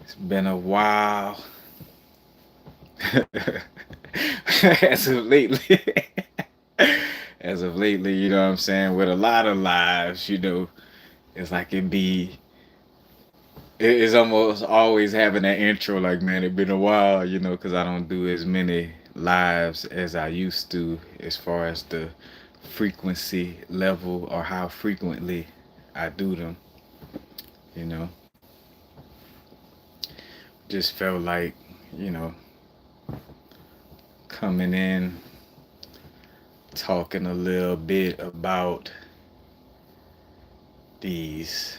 It's been a while. As of lately. As of lately, you know what I'm saying? With a lot of lives, it's like it's almost always having that intro like, man, it been a while, because I don't do as many lives as I used to as far as the frequency level or how frequently I do them, you know. Just felt like, you know, coming in, talking a little bit about these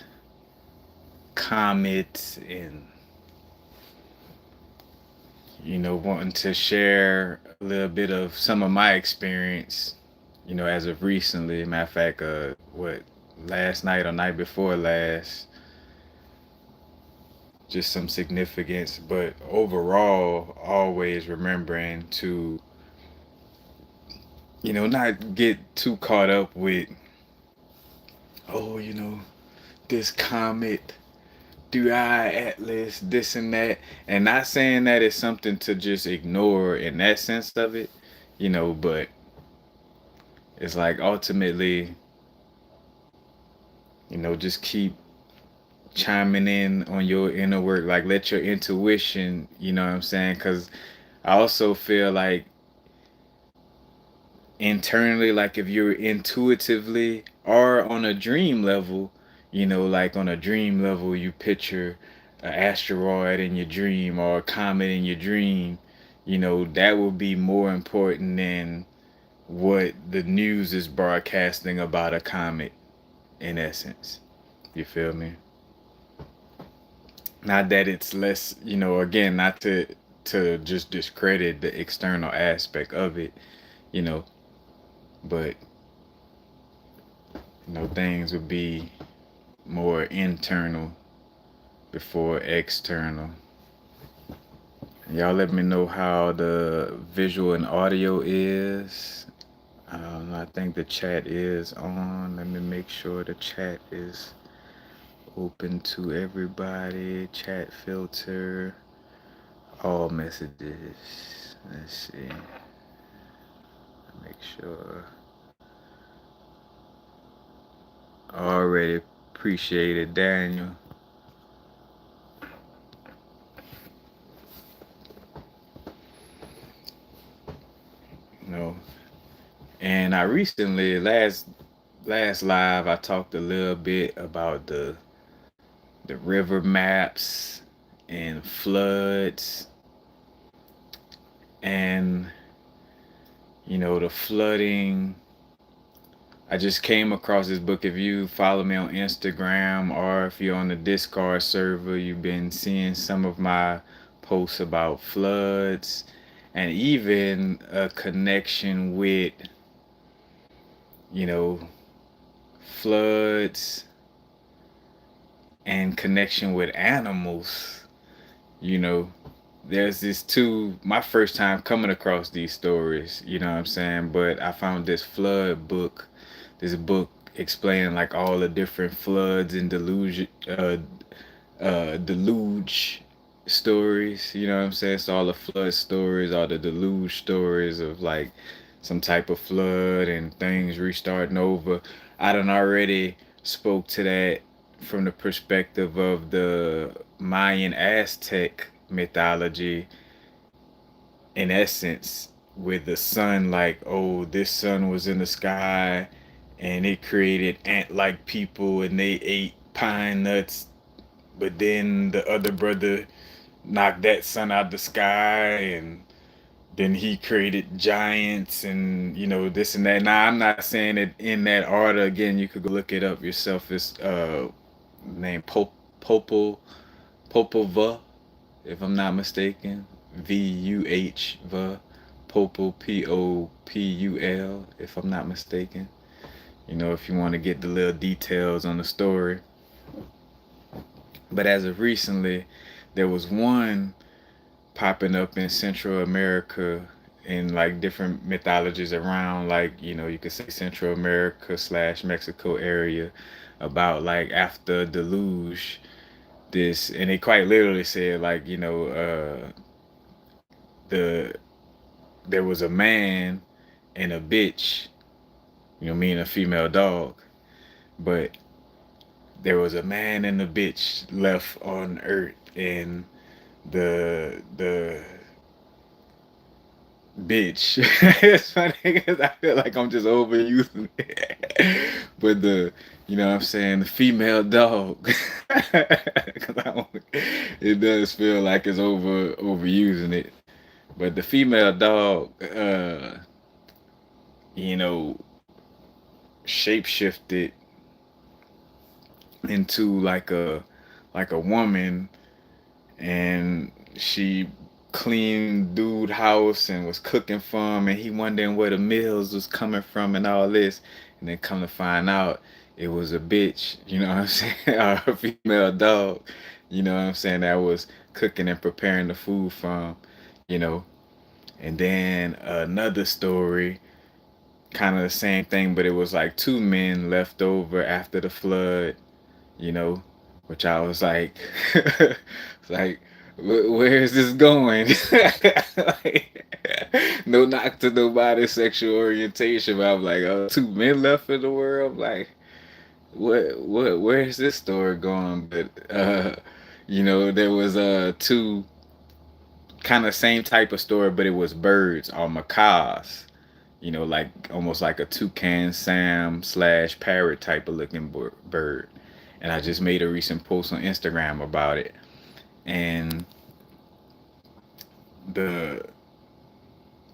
comets and, wanting to share a little bit of some of my experience, as of recently. Matter of fact, last night or night before last, just some significance, but overall, always remembering to, not get too caught up with, oh, this comet, do I Atlas, this and that. And not saying that it's something to just ignore in that sense of it, but it's like ultimately, just keep chiming in on your inner work. Like let your intuition, you know what I'm saying? Because I also feel like internally, like if you're intuitively or on a dream level, like on a dream level, you picture an asteroid in your dream or a comet in your dream, that would be more important than what the news is broadcasting about a comet in essence. You feel me? Not that it's less, again, not to just discredit the external aspect of it, you know, but things would be more internal before external. Y'all let me know how the visual and audio is. I think the chat is on. Let me make sure the chat is open to everybody. Chat filter. All messages. Let's see. Make sure. Already appreciated Daniel. You know, and I recently last live I talked a little bit about the river maps and floods and the flooding. I just came across this book. If you follow me on Instagram or if you're on the Discord server, you've been seeing some of my posts about floods and even a connection with, you know, floods and connection with animals. You know, there's this too, my first time coming across these stories, you know what I'm saying? But I found this book explaining like all the different floods and deluge stories, you know what I'm saying? So all the flood stories, all the deluge stories of like some type of flood and things restarting over. I done already spoke to that from the perspective of the Mayan Aztec mythology, in essence, with the sun, like, oh, this sun was in the sky and it created ant like people and they ate pine nuts, but then the other brother knocked that sun out the sky and then he created giants and this and that. Now I'm not saying it in that order. Again, you could go look it up yourself. It's named Popol Popova, if I'm not mistaken. Vuh Popul, Popul, if I'm not mistaken. If you want to get the little details on the story. But as of recently, there was one popping up in Central America in like different mythologies around, like, you could say Central America / Mexico area, about like after deluge this, and they quite literally said like, the there was a man and a bitch, meaning a female dog, but there was a man and a bitch left on Earth, and the bitch. It's funny because I feel like I'm just overusing it, but what I'm saying, the female dog, because it does feel like it's overusing it, but the female dog, you know, shapeshifted into like a woman, and she cleaned dude house and was cooking for him, and he wondering where the meals was coming from and all this, and then come to find out it was a bitch, you know what I'm saying, or a female dog, you know what I'm saying, that was cooking and preparing the food for him, you know. And then another story, kind of the same thing, but it was like two men left over after the flood, you know, which I was like, it's like, where is this going? Like, no knock to nobody's sexual orientation, but I'm like, oh, two men left in the world. Like, where is this story going? But there was two kind of same type of story, but it was birds or macaws. Like almost like a toucan Sam slash parrot type of looking bird. And I just made a recent post on Instagram about it. And the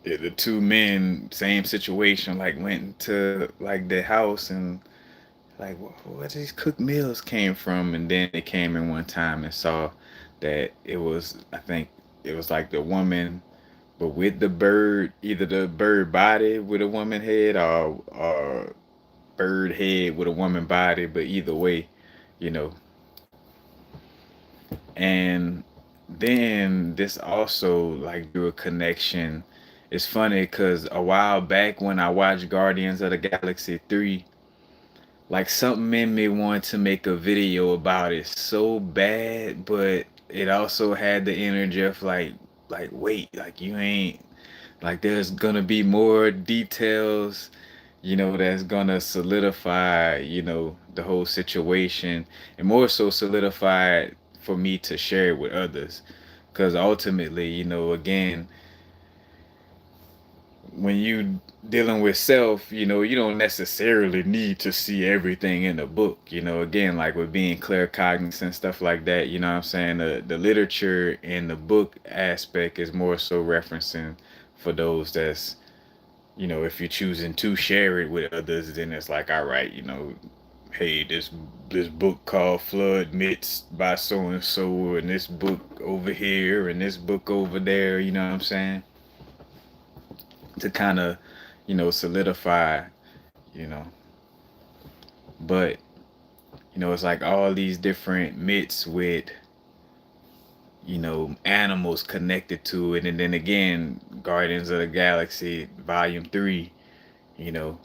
the two men, same situation, like went into like the house and like where these cooked meals came from, and then they came in one time and saw that it was, I think it was like the woman, but with the bird, either the bird body with a woman head, or bird head with a woman body, but either way, you know. And then this also like drew a connection. It's funny because a while back when I watched Guardians of the Galaxy 3, like something in me wanted to make a video about it so bad, but it also had the energy of like wait, like you ain't, like there's gonna be more details, that's gonna solidify, the whole situation, and more so solidify it for me to share it with others. Because ultimately, again, when you dealing with self, you don't necessarily need to see everything in the book. Again, like with being claircognizant, stuff like that, you know what I'm saying? The literature in the book aspect is more so referencing for those that's, if you're choosing to share it with others, then it's like, all right, hey, this book called Flood Myths by so and so, and this book over here, and this book over there. You know what I'm saying? To kind of, solidify, you know. But it's like all these different myths with, animals connected to it, and then again, Guardians of the Galaxy Volume 3. You know,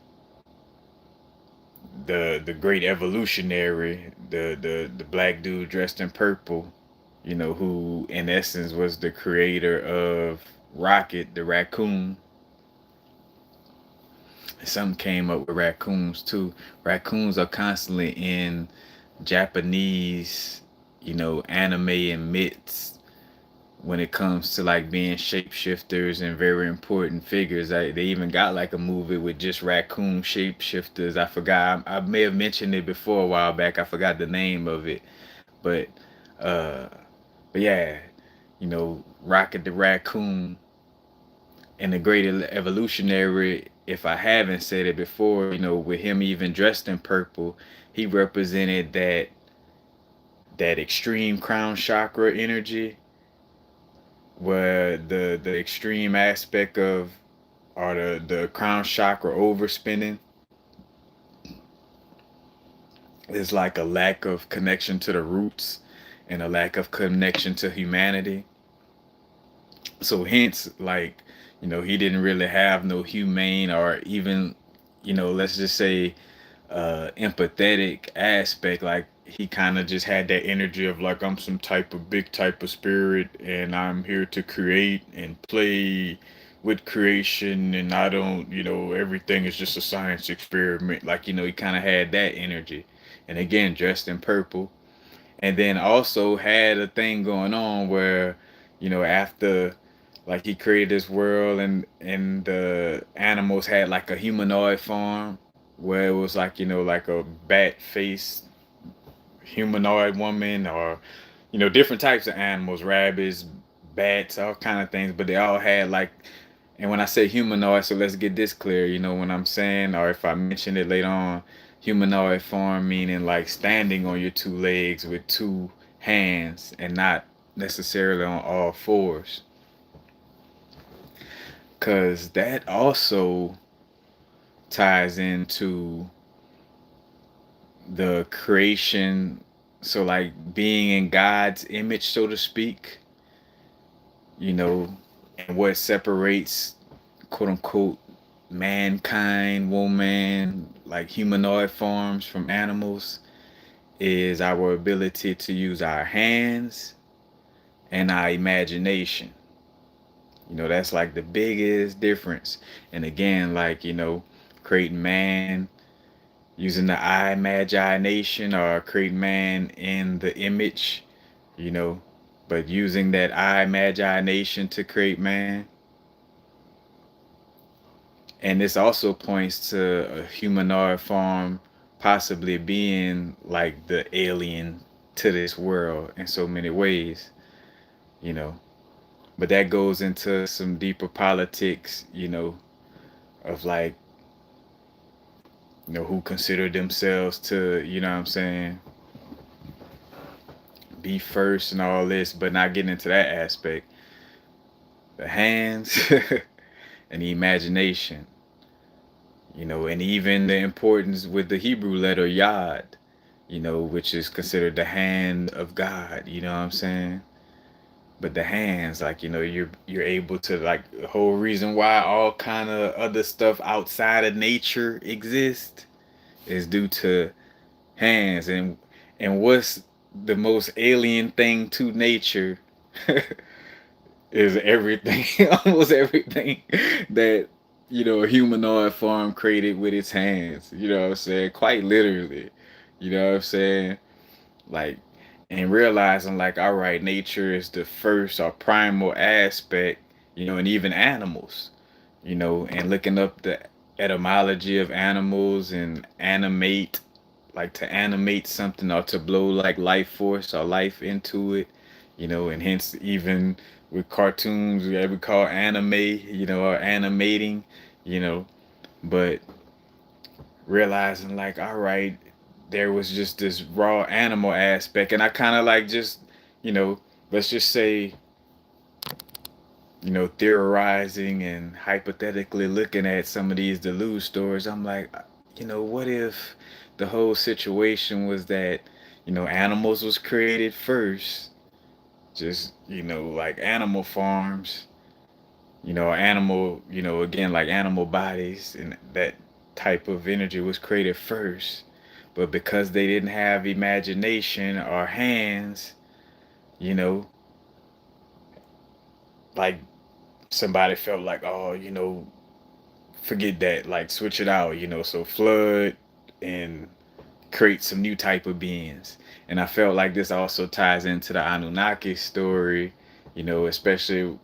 the great evolutionary, the black dude dressed in purple, who in essence was the creator of Rocket the raccoon. Some came up with raccoons too. Raccoons are constantly in Japanese, anime and myths when it comes to like being shapeshifters and very important figures. They even got like a movie with just raccoon shapeshifters. I forgot. I may have mentioned it before a while back. I forgot the name of it, but uh, but yeah, Rocket the raccoon and the great evolutionary. If I haven't said it before, with him even dressed in purple, he represented that extreme crown chakra energy, where the extreme aspect of, or the crown chakra overspinning, is like a lack of connection to the roots and a lack of connection to humanity. So hence, like, he didn't really have no humane or even, let's just say empathetic aspect. Like he kind of just had that energy of like, I'm some type of big type of spirit and I'm here to create and play with creation, and I don't, everything is just a science experiment. Like, he kind of had that energy. And again, dressed in purple. And then also had a thing going on where, after like he created this world, and the animals had like a humanoid form where it was like, like a bat face humanoid woman, or different types of animals, rabbits, bats, all kind of things, but they all had like, and when I say humanoid, so let's get this clear, when I'm saying, or if I mention it later on, humanoid form meaning like standing on your two legs with two hands and not necessarily on all fours, because that also ties into the creation. So like being in God's image, so to speak, you know, and what separates quote unquote mankind, woman, like humanoid forms from animals is our ability to use our hands and our imagination. That's like the biggest difference. And again, like, creating man using the IMagiNation, or creating man in the image, you know, but using that IMagiNation to create man. And this also points to a humanoid form possibly being like the alien to this world in so many ways, you know. But that goes into some deeper politics, of like, who consider themselves to, what I'm saying, be first and all this, but not getting into that aspect. The hands and the imagination, and even the importance with the Hebrew letter Yod, which is considered the hand of God, you know what I'm saying? But the hands, like, you're able to, like, the whole reason why all kind of other stuff outside of nature exists is due to hands. And what's the most alien thing to nature is everything, almost everything that, a humanoid form created with its hands. You know what I'm saying? Quite literally. You know what I'm saying? Like, and realizing like, all right, nature is the first or primal aspect, and even animals, and looking up the etymology of animals and animate, like to animate something or to blow like life force or life into it, and hence even with cartoons we call anime, or animating, you know, but realizing like, all right, there was just this raw animal aspect, and I kind of like just, let's just say, theorizing and hypothetically looking at some of these deluge stories, I'm like, what if the whole situation was that, animals was created first, just, like animal farms, animal, again, like animal bodies, and that type of energy was created first. But because they didn't have imagination or hands, you know, like somebody felt like, oh, forget that, like switch it out, so flood and create some new type of beings. And I felt like this also ties into the Anunnaki story, especially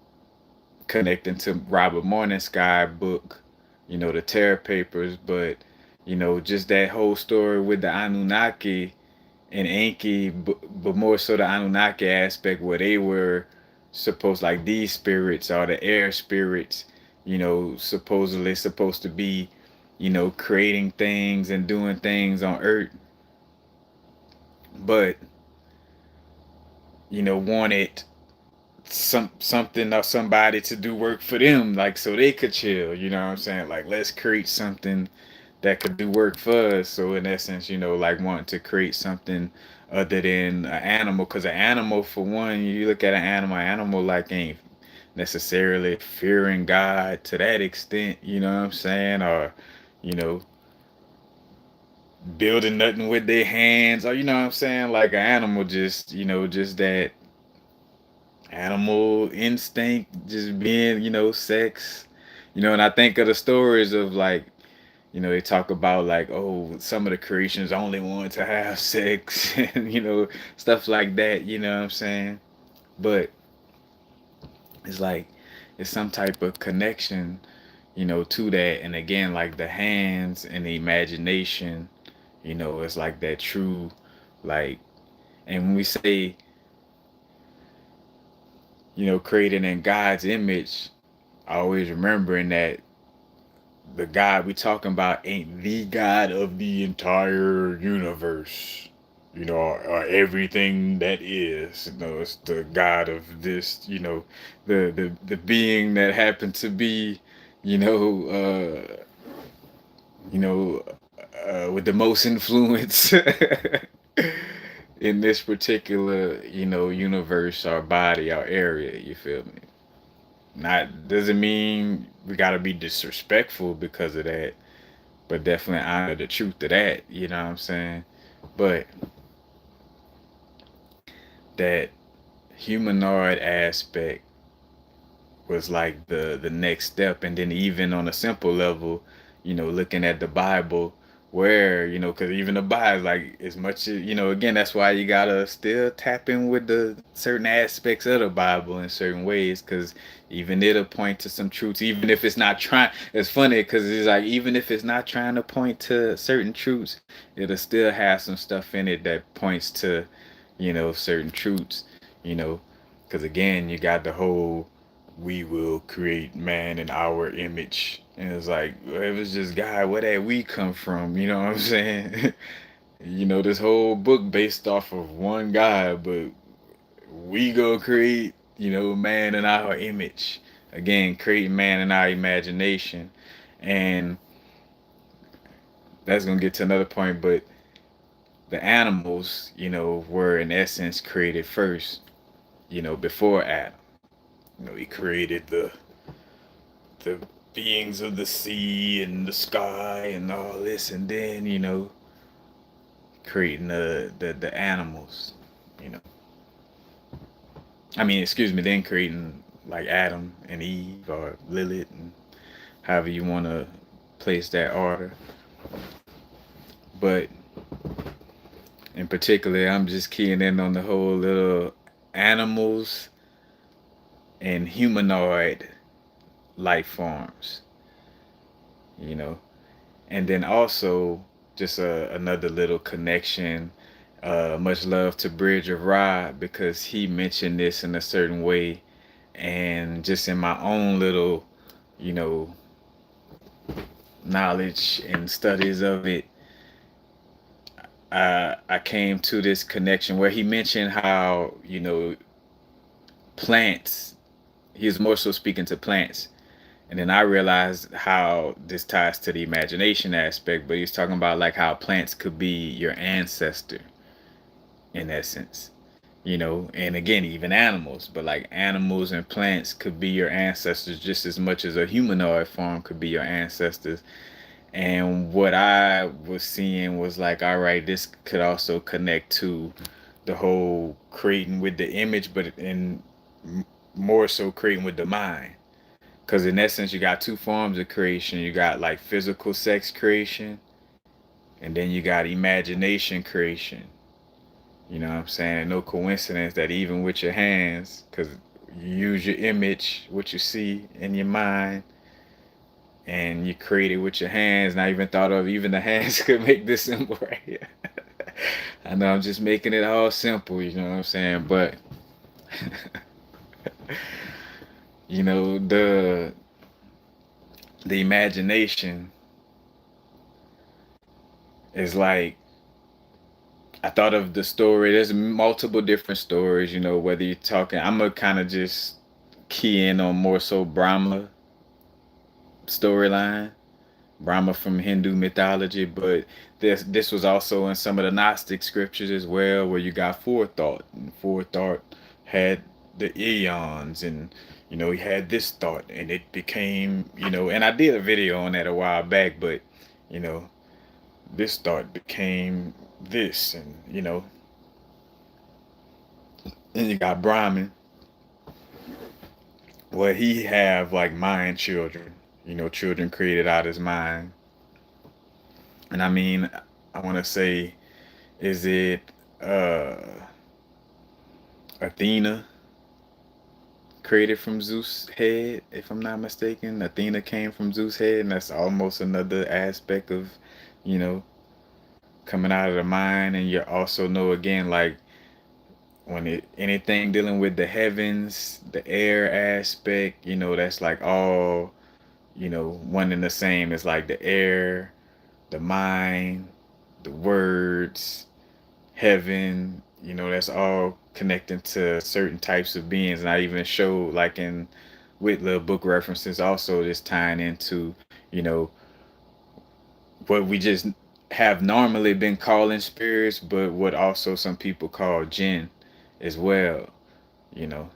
connecting to Robert Morningsky book, the Terror Papers, but just that whole story with the Anunnaki and Enki, but more so the Anunnaki aspect where they were supposed, like these spirits are the air spirits, supposedly supposed to be, creating things and doing things on Earth, but wanted something or somebody to do work for them, like so they could chill. You know what I'm saying? Like, let's create something that could do work for us. So in essence, like wanting to create something other than an animal, because an animal, for one, you look at an animal like ain't necessarily fearing God to that extent. You know what I'm saying? Or you know building nothing with their hands, or you know what I'm saying, like an animal, just just that animal instinct, just being sex, and I think of the stories of like, they talk about like, oh, some of the creations only want to have sex, and stuff like that, you know what I'm saying. But it's like it's some type of connection, to that. And again, like the hands and the imagination, it's like that true, like, and when we say, created in God's image, always remembering that the God we talking about ain't the God of the entire universe, or everything that is. It's the God of this, the being that happened to be, you know, you know, with the most influence in this particular, universe, our body, our area. You feel me? Not doesn't mean we gotta be disrespectful because of that, but definitely honor the truth of that. You know what I'm saying? But that humanoid aspect was like the next step, and then even on a simple level, looking at the Bible, where because even the Bible, like, as much as again, that's why you gotta still tap in with the certain aspects of the Bible in certain ways, because even it'll point to some truths, even if it's not trying. It's funny because it's like, even if it's not trying to point to certain truths, it'll still have some stuff in it that points to certain truths, you know because again, you got the whole, we will create man in our image. And it's like, well, it was just, God, where that we come from? You know what I'm saying? This whole book based off of one guy, but we go create, man in our image. Again, creating man in our imagination. And that's going to get to another point, but the animals, were in essence created first, before Adam. He created the beings of the sea and the sky and all this, and then creating the animals. You know, I mean, excuse me, then creating like Adam and Eve or Lilith, and however you want to place that order. But in particular, I'm just keying in on the whole little animals and humanoid life forms. You know, and then also just another little connection. Much love to Bridge of Rod, because he mentioned this in a certain way, and just in my own little, you know, knowledge and studies of it, I came to this connection where he mentioned how plants. He was more so speaking to plants. And then I realized how this ties to the imagination aspect, but he's talking about like how plants could be your ancestor in essence, and again, even animals, but like animals and plants could be your ancestors just as much as a humanoid form could be your ancestors. And what I was seeing was like, all right, this could also connect to the whole creating with the image, but in more so creating with the mind. Because in essence, you got two forms of creation. You got like physical sex creation, and then you got imagination creation. You know what I'm saying? No coincidence that even with your hands, because you use your image, what you see in your mind, and you create it with your hands. And I even thought of even the hands could make this symbol right here. I know I'm just making it all simple, you know what I'm saying? But the imagination is like, I thought of the story. There's multiple different stories, whether you're talking, I'm gonna kind of just key in on more so Brahma storyline, Brahma from Hindu mythology, but this was also in some of the Gnostic scriptures as well, where you got forethought, and forethought had the eons, and he had this thought, and it became, and I did a video on that a while back, but you know this thought became this, and then you got Brahman, where he have like mind children, children created out his mind. And I mean, I want to say, is it uh Athena created from Zeus' head, if I'm not mistaken? Athena came from Zeus' head, and that's almost another aspect of, you know, coming out of the mind. And you also know again, like when it anything dealing with the heavens, the air aspect, that's like all, one and the same. It's like the air, the mind, the words, heaven, that's all connecting to certain types of beings. And I even showed like in with the book references also just tying into, you know, what we just have normally been calling spirits, but what also some people call jinn as well, you know.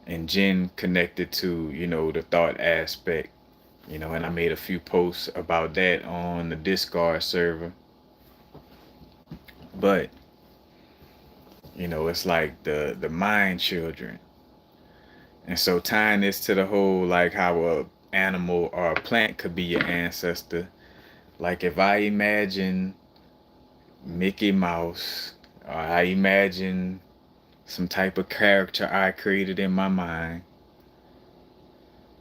And jinn connected to, the thought aspect, and I made a few posts about that on the Discord server. But it's like the mind children. And so tying this to the whole like how a animal or a plant could be your ancestor. Like if I imagine Mickey Mouse, or I imagine some type of character I created in my mind,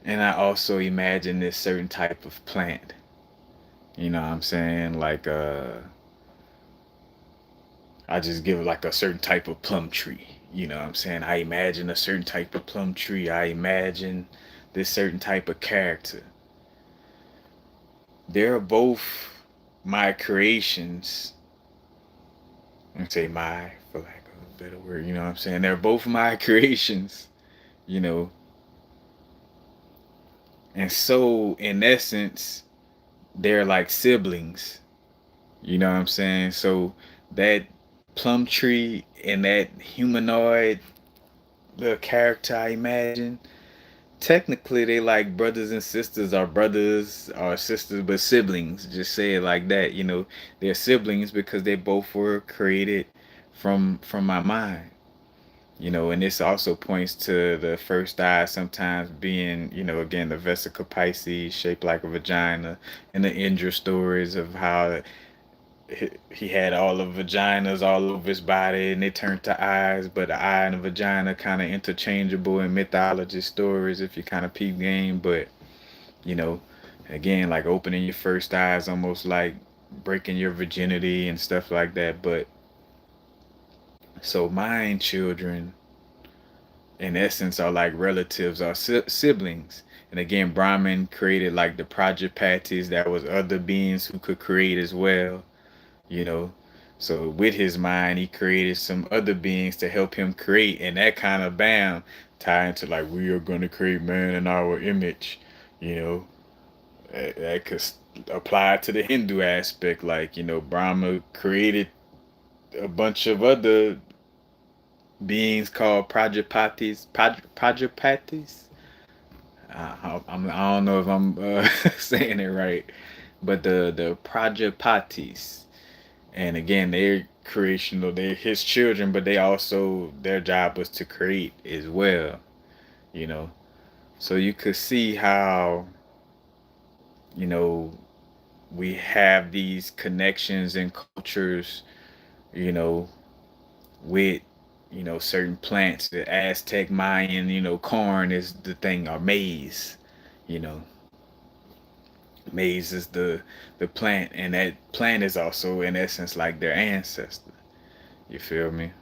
and I also imagine this certain type of plant. You know what I'm saying? Like I just give like a certain type of plum tree. You know what I'm saying? I imagine a certain type of plum tree. I imagine this certain type of character. They're both my creations. And say my, for lack of a better word, you know what I'm saying? They're both my creations, you know. And so in essence, they're like siblings. You know what I'm saying? So that plum tree and that humanoid little character I imagine, technically they like brothers and sisters, or brothers or sisters, but siblings. Just say it like that. They're siblings because they both were created from my mind. And this also points to the first eye sometimes being, again, the vesica Pisces shaped like a vagina, and the Indra stories of how he had all the vaginas all over his body and they turned to eyes, but the eye and the vagina kind of interchangeable in mythology stories if you kind of peep game. But, you know, again, like opening your first eyes, almost like breaking your virginity and stuff like that. But so mind children in essence are like relatives or siblings. And again, Brahman created like the Prajapatis, that was other beings who could create as well, you know. So with his mind, he created some other beings to help him create, and that kind of bam tie into like we are going to create man in our image, you know. That could apply to the Hindu aspect, like Brahma created a bunch of other beings called Prajapatis. Prajapatis. I don't know if I'm saying it right, but the Prajapatis, and again, they're creational. They're his children, but they also their job was to create as well. You know, so you could see how you know we have these connections and cultures. You know, with certain plants. The Aztec, Mayan, corn is the thing, or maize. You know, maize is the plant, and that plant is also in essence like their ancestor. You feel me?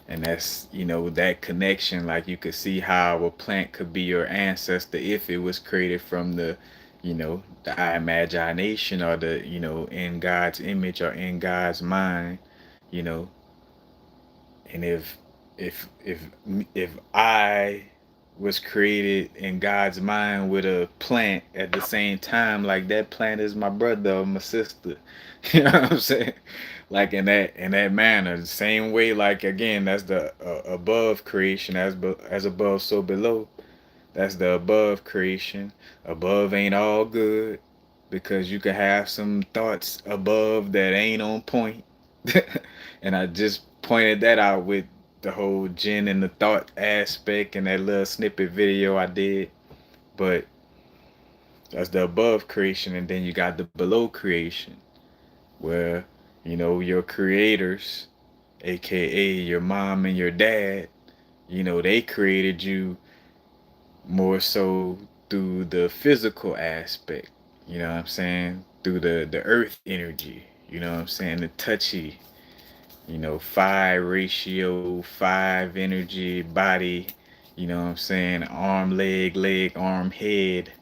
And that's that connection. Like you could see how a plant could be your ancestor if it was created from the imagination, or the in God's image or in God's mind. You know, and if I was created in God's mind with a plant at the same time, like that plant is my brother or my sister. You know what I'm saying? Like in that manner, the same way. Like again, that's the above creation, as above, so below. That's the above creation. Above ain't all good. because you could have some thoughts above that ain't on point. And I just pointed that out with the whole Jinn and the thought aspect and that little snippet video I did. But that's the above creation, and then you got the below creation, where your creators, aka your mom and your dad, they created you more so through the physical aspect. You know what I'm saying? Through the earth energy. You know what I'm saying? The touchy, 5 ratio, 5 energy, body, you know what I'm saying? Arm, leg, arm, head.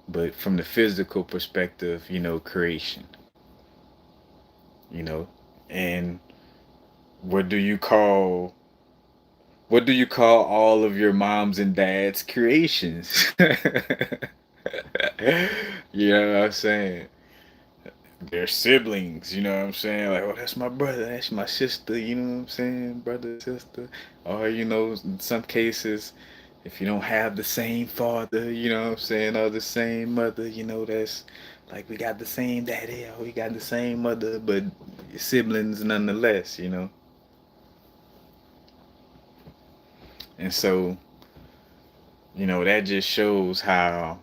But from the physical perspective, creation, you know. And what do you call what do you call all of your moms and dads creations? You know what I'm saying? They're siblings, you know what I'm saying? Like, oh, that's my brother, that's my sister, you know what I'm saying? Brother, sister. Or, in some cases, if you don't have the same father, you know what I'm saying, or the same mother, that's like we got the same daddy, or we got the same mother, but siblings nonetheless. And so, that just shows how,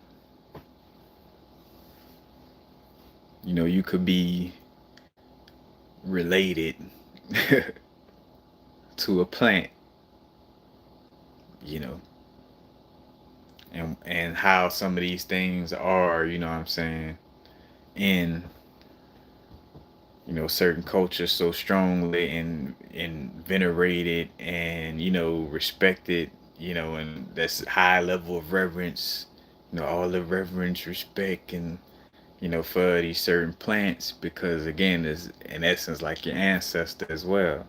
you could be related to a plant, you know, and how some of these things are, what I'm saying, in certain cultures so strongly and venerated and respected, and that's high level of reverence, all the reverence, respect, and for these certain plants, because again, is in essence like your ancestor as well.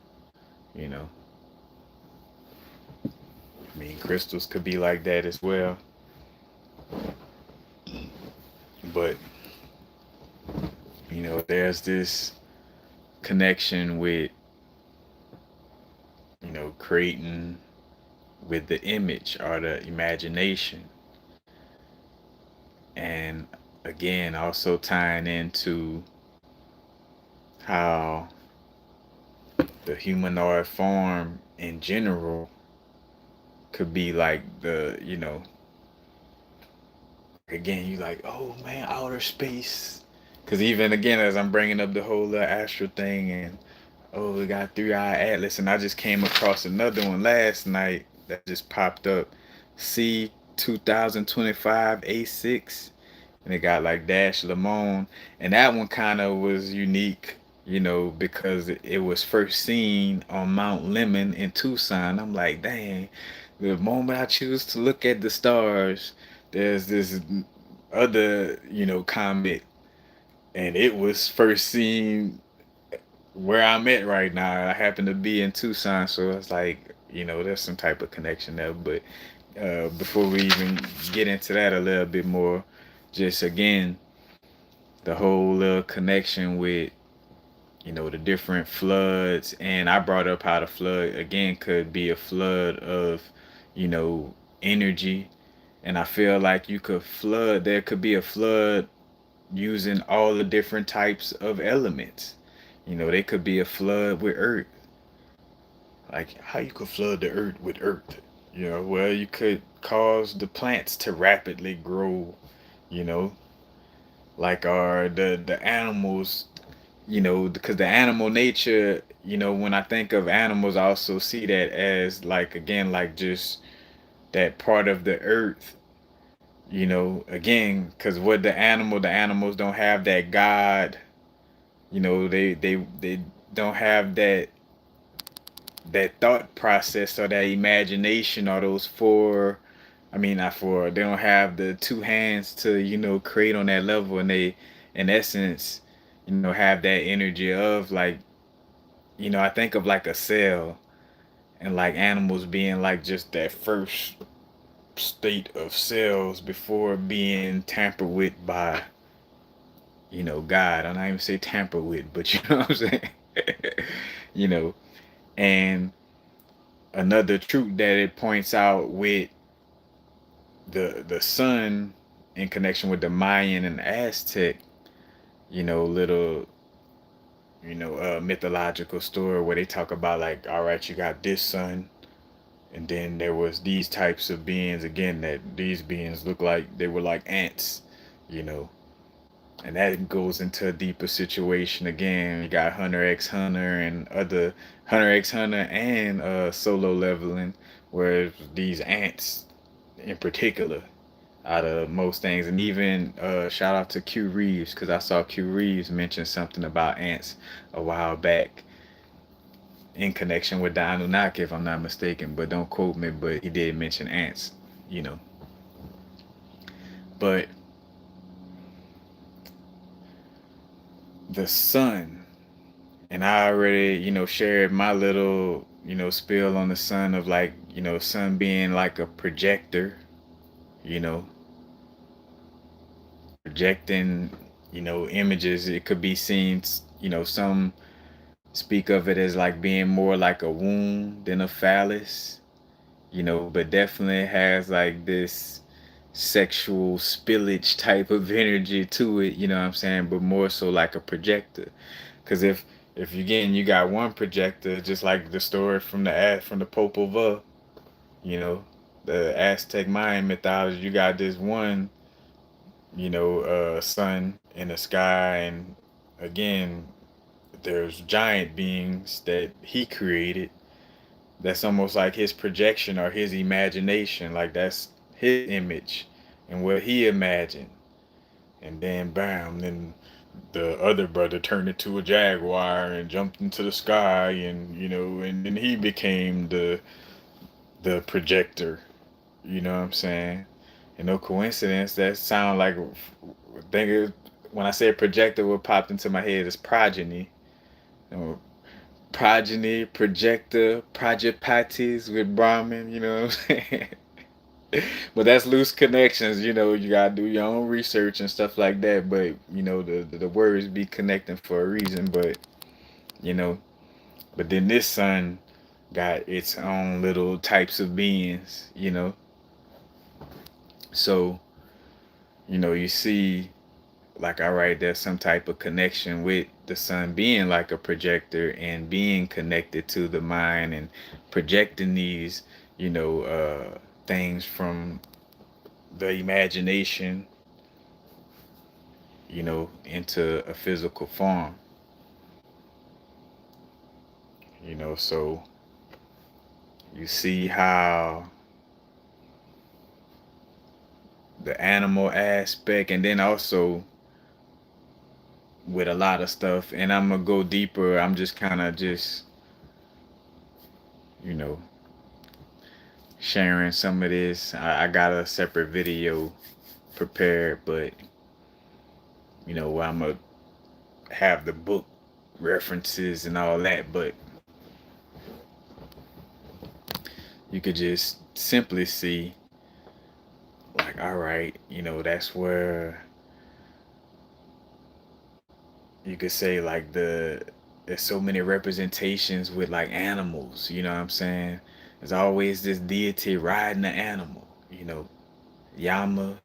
you know I mean, crystals could be like that as well, but there's this connection with creating with the image or the imagination, and again also tying into how the humanoid form in general could be like again, you like, oh man, outer space, because even again, as I'm bringing up the whole astral thing, and oh, we got 3 Eye Atlas, and I just came across another one last night that just popped up. C 2025 A6, and it got like Dash Lamone, and that one kind of was unique, because it was first seen on Mount Lemon in Tucson. I'm like, dang, the moment I choose to look at the stars, there's this other, comet, and it was first seen where I'm at right now. I happen to be in Tucson, so it's like, there's some type of connection there. But before we even get into that a little bit more, just again, the whole little connection with, the different floods. And I brought up how the flood, again, could be a flood of, you know, energy. And I feel like there could be a flood using all the different types of elements. They could be a flood with earth. Like how you could flood the earth with earth. Well, you could cause the plants to rapidly grow, you know, like are the animals, because the animal nature, when I think of animals, I also see that as like, again, like just that part of the earth, again, because what the animals don't have that God, they don't have that thought process or that imagination or those four, I mean, not four, they don't have the two hands to create on that level, and they in essence have that energy of like, I think of like a cell, and like animals being like just that first state of cells before being tampered with by God. I'm not even say tamper with, but you know what I'm saying. you know and another truth that it points out with the sun, in connection with the Mayan and Aztec, little, mythological story where they talk about like, all right, you got this sun, and then there was these types of beings again that these beings look like they were like ants, you know, and that goes into a deeper situation again. You got Hunter x Hunter and other Hunter x Hunter and solo leveling, where these ants in particular out of most things, and even shout out to Q Reeves because I saw Q Reeves mention something about ants a while back in connection with the Anunnaki, if I'm not mistaken. But don't quote me. But he did mention ants, you know. But the sun, and I already, shared my little, spill on the sun of like, sun being like a projector, you know, projecting, images. It could be seen, some speak of it as like being more like a womb than a phallus, but definitely has like this sexual spillage type of energy to it, you know what I'm saying? But more so like a projector. Because if again you got one projector, just like the story from the Popol Vuh, you know, the Aztec Mayan mythology, you got this one, sun in the sky, and again, there's giant beings that he created. That's almost like his projection or his imagination, like that's his image and what he imagined. And then bam, then the other brother turned into a jaguar and jumped into the sky, and and then he became the projector. You know what I'm saying? And no coincidence, that sound like think it, when I say projector, what popped into my head is progeny. You know, progeny, projector, project with Brahmin. You know what I'm saying? But that's loose connections. You gotta do your own research and stuff like that. But the words be connecting for a reason. But you know, but then this sun got its own little types of beings. So you see, like, all right, there's some type of connection with the sun being like a projector and being connected to the mind and projecting these, things from the imagination, into a physical form. So you see how the animal aspect, and then also with a lot of stuff, and I'm gonna go deeper. I'm just kind of just, you know, sharing some of this. I got a separate video prepared, but where I'm gonna have the book references and all that, but you could just simply see, like, all right, that's where you could say like there's so many representations with like animals, you know what I'm saying? There's always this deity riding an animal, Yama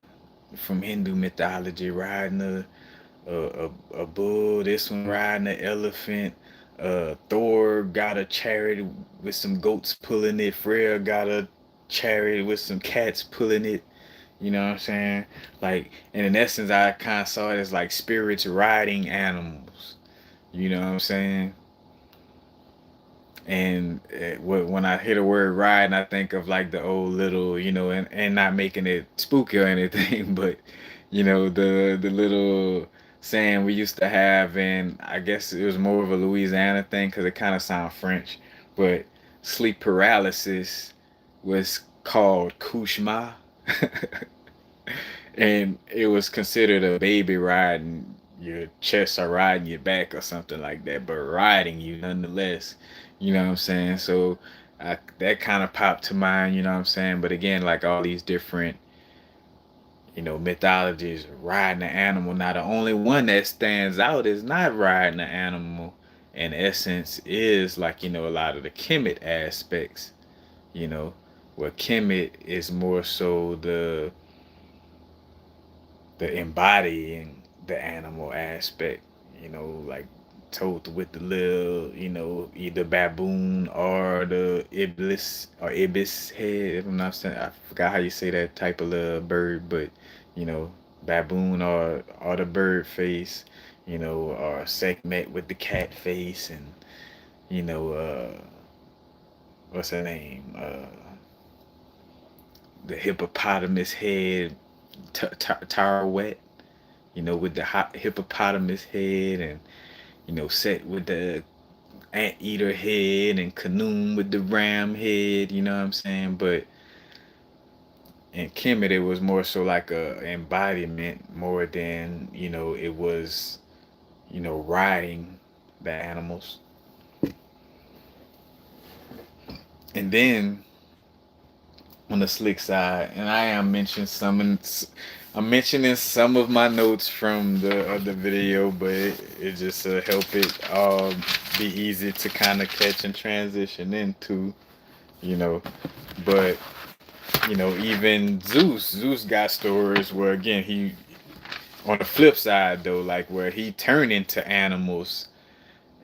from Hindu mythology riding a bull, this one riding an elephant. Thor got a chariot with some goats pulling it. Freya got a chariot with some cats pulling it. You know what I'm saying? Like, and in essence, I kind of saw it as like spirits riding animals. You know what I'm saying? And when I hear the word ride, and I think of like the old little, and not making it spooky or anything, but the little saying we used to have, and I guess it was more of a Louisiana thing because it kind of sounds French, but sleep paralysis was called couchema. And it was considered a baby riding your chest or riding your back or something like that, but riding you nonetheless. You know what I'm saying? So that kind of popped to mind. You know what I'm saying? But again, like all these different, mythologies, riding an animal. Now the only one that stands out is not riding an animal. In essence, is like a lot of the Kemet aspects. You know, where Kemet is more so the, I guess, it was more of a Louisiana thing because it kind of sounds French, but the sleep paralysis was called couchema. And it was considered a baby riding your chest or riding your back or something like that, but riding you nonetheless. You know what I'm saying? So again, like all these different, mythologies, riding an animal. Now the only one that stands out is not riding an animal. In essence, is like a lot of the Kemet aspects. You know, where Kemet is more so the embodying the animal aspect, like told with the little, either baboon or the ibis head. If I'm not saying, I forgot how you say that type of little bird, but you know, baboon or the bird face, or segment with the cat face, and you know, what's her name? The hippopotamus head, Tarawet, with the hippopotamus head, and Set with the anteater head, and Canoon with the ram head. You know what I'm saying? But in Kemet, it was more so like a embodiment more than it was riding the animals. And then on the slick side, and I'm mentioning some of my notes from the other video, but it just help it be easy to kind of catch and transition into, you know. But even Zeus got stories where again he on the flip side though, like where he turned into animals.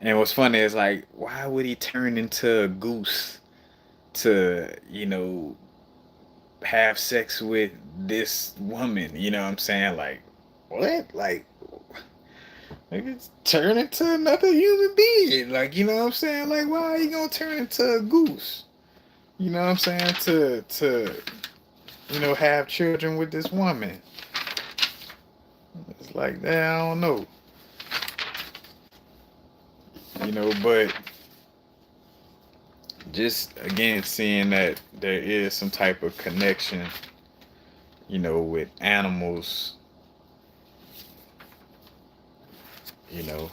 And what's funny is like, why would he turn into a goose to have sex with this woman? You know what I'm saying? Like, what? Like it's turn into another human being. Like, you know what I'm saying? Like, why are you gonna turn into a goose? You know what I'm saying? To have children with this woman. It's like that. I don't know. But just again seeing that there is some type of connection, with animals, you know,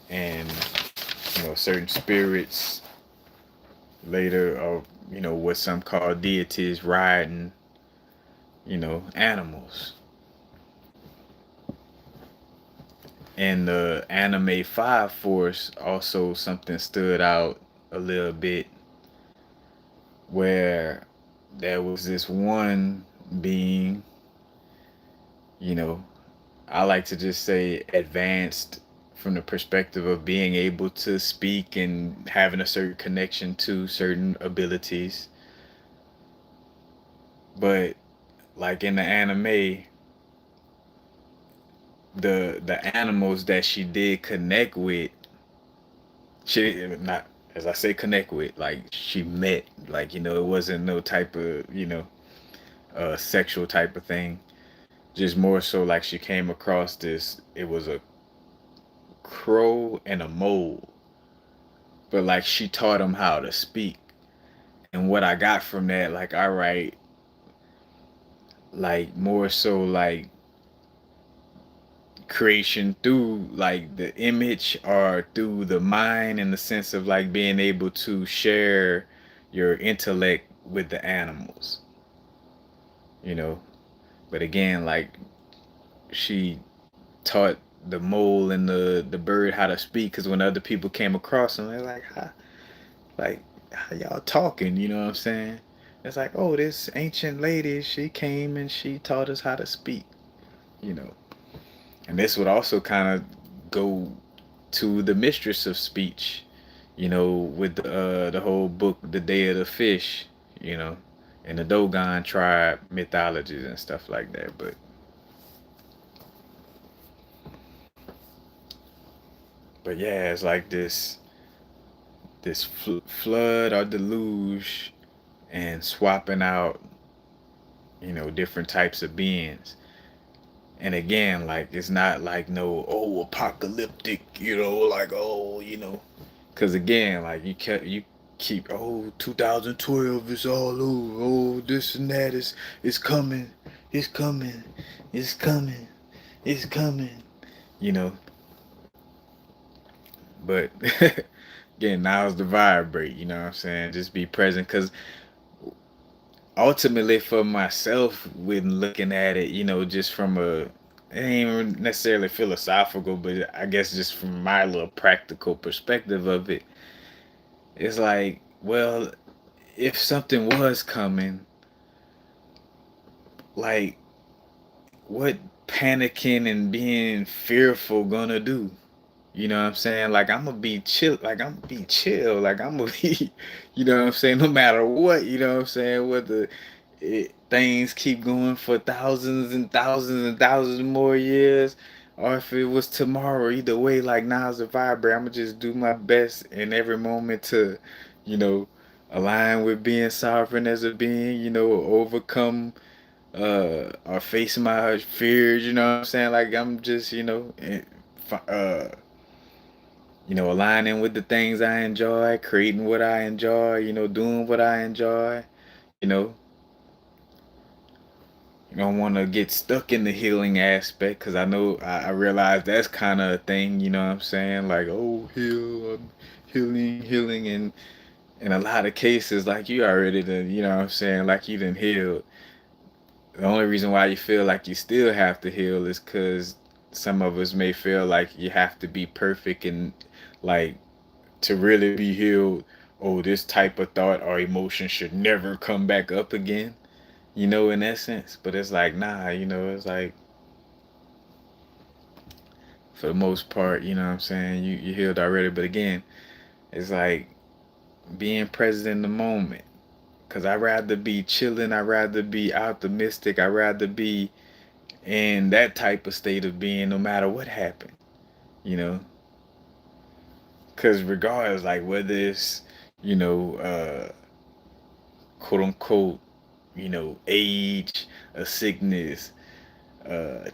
and certain spirits later, or what some call deities riding, animals. And the anime Five Force also something stood out a little bit where there was this one being, you know, I like to just say advanced from the perspective of being able to speak and having a certain connection to certain abilities. But like in the anime, the animals that she did connect with, she not as I say connect with, like she met, like it wasn't no type of sexual type of thing. Just more so like she came across this. It was a crow and a mole, but like she taught him how to speak. And what I got from that, like, all right, like more so like creation through like the image or through the mind, in the sense of like being able to share your intellect with the animals, you know. But again, like she taught the mole and the bird how to speak, because when other people came across them, they're like, how y'all talking? You know what I'm saying? It's like, oh, this ancient lady, she came and she taught us how to speak, you know. And this would also kind of go to the mistress of speech, with the whole book, The Day of the Fish, you know, and the Dogon tribe mythologies and stuff like that. But yeah, it's like this flood or deluge, and swapping out, different types of beings. And again, like it's not like no apocalyptic, like because again, like you keep 2012 is all over, this and that is coming, it's coming, it's coming, it's coming, you know. But again, now's the vibrate, you know what I'm saying? Just be present, because ultimately for myself, when looking at it, just from it ain't even necessarily philosophical, but I guess just from my little practical perspective of it, it's like, well, if something was coming, like, what panicking and being fearful gonna do? You know what I'm saying? Like I'm gonna be chill. Like I'm gonna be chill. Like I'm gonna be, you know what I'm saying? No matter what, you know what I'm saying? Whether things keep going for thousands and thousands and thousands more years, or if it was tomorrow, either way, like now's the vibrate. I'm gonna just do my best in every moment to, you know, align with being sovereign as a being. You know, overcome or face my fears. You know what I'm saying? Like I'm just, aligning with the things I enjoy, creating what I enjoy, doing what I enjoy. You know, you don't want to get stuck in the healing aspect because I know I realize that's kind of a thing. You know what I'm saying? Like, oh, heal, I'm healing, and in a lot of cases, like you already done, you know what I'm saying? Like you done healed. The only reason why you feel like you still have to heal is because some of us may feel like you have to be perfect and like to really be healed, oh, this type of thought or emotion should never come back up again, in essence. But it's like, nah, it's like, for the most part, you know what I'm saying, you healed already. But again, it's like being present in the moment. Because I'd rather be chilling, I'd rather be optimistic, I'd rather be in that type of state of being no matter what happened, you know? Because regardless, like whether it's, you know, quote unquote, age, a sickness,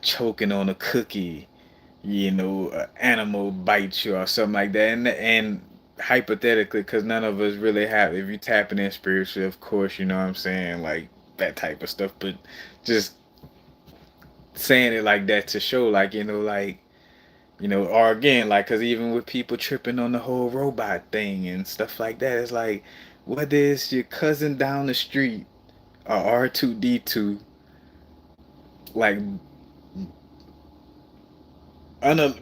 choking on a cookie, an animal bites you or something like that. And hypothetically, because none of us really have, if you tapping in spiritually, of course, you know what I'm saying, like that type of stuff. But just saying it like that to show, like, like, or again, like, because even with people tripping on the whole robot thing and stuff like that, it's like, whether it's your cousin down the street or R2D2, like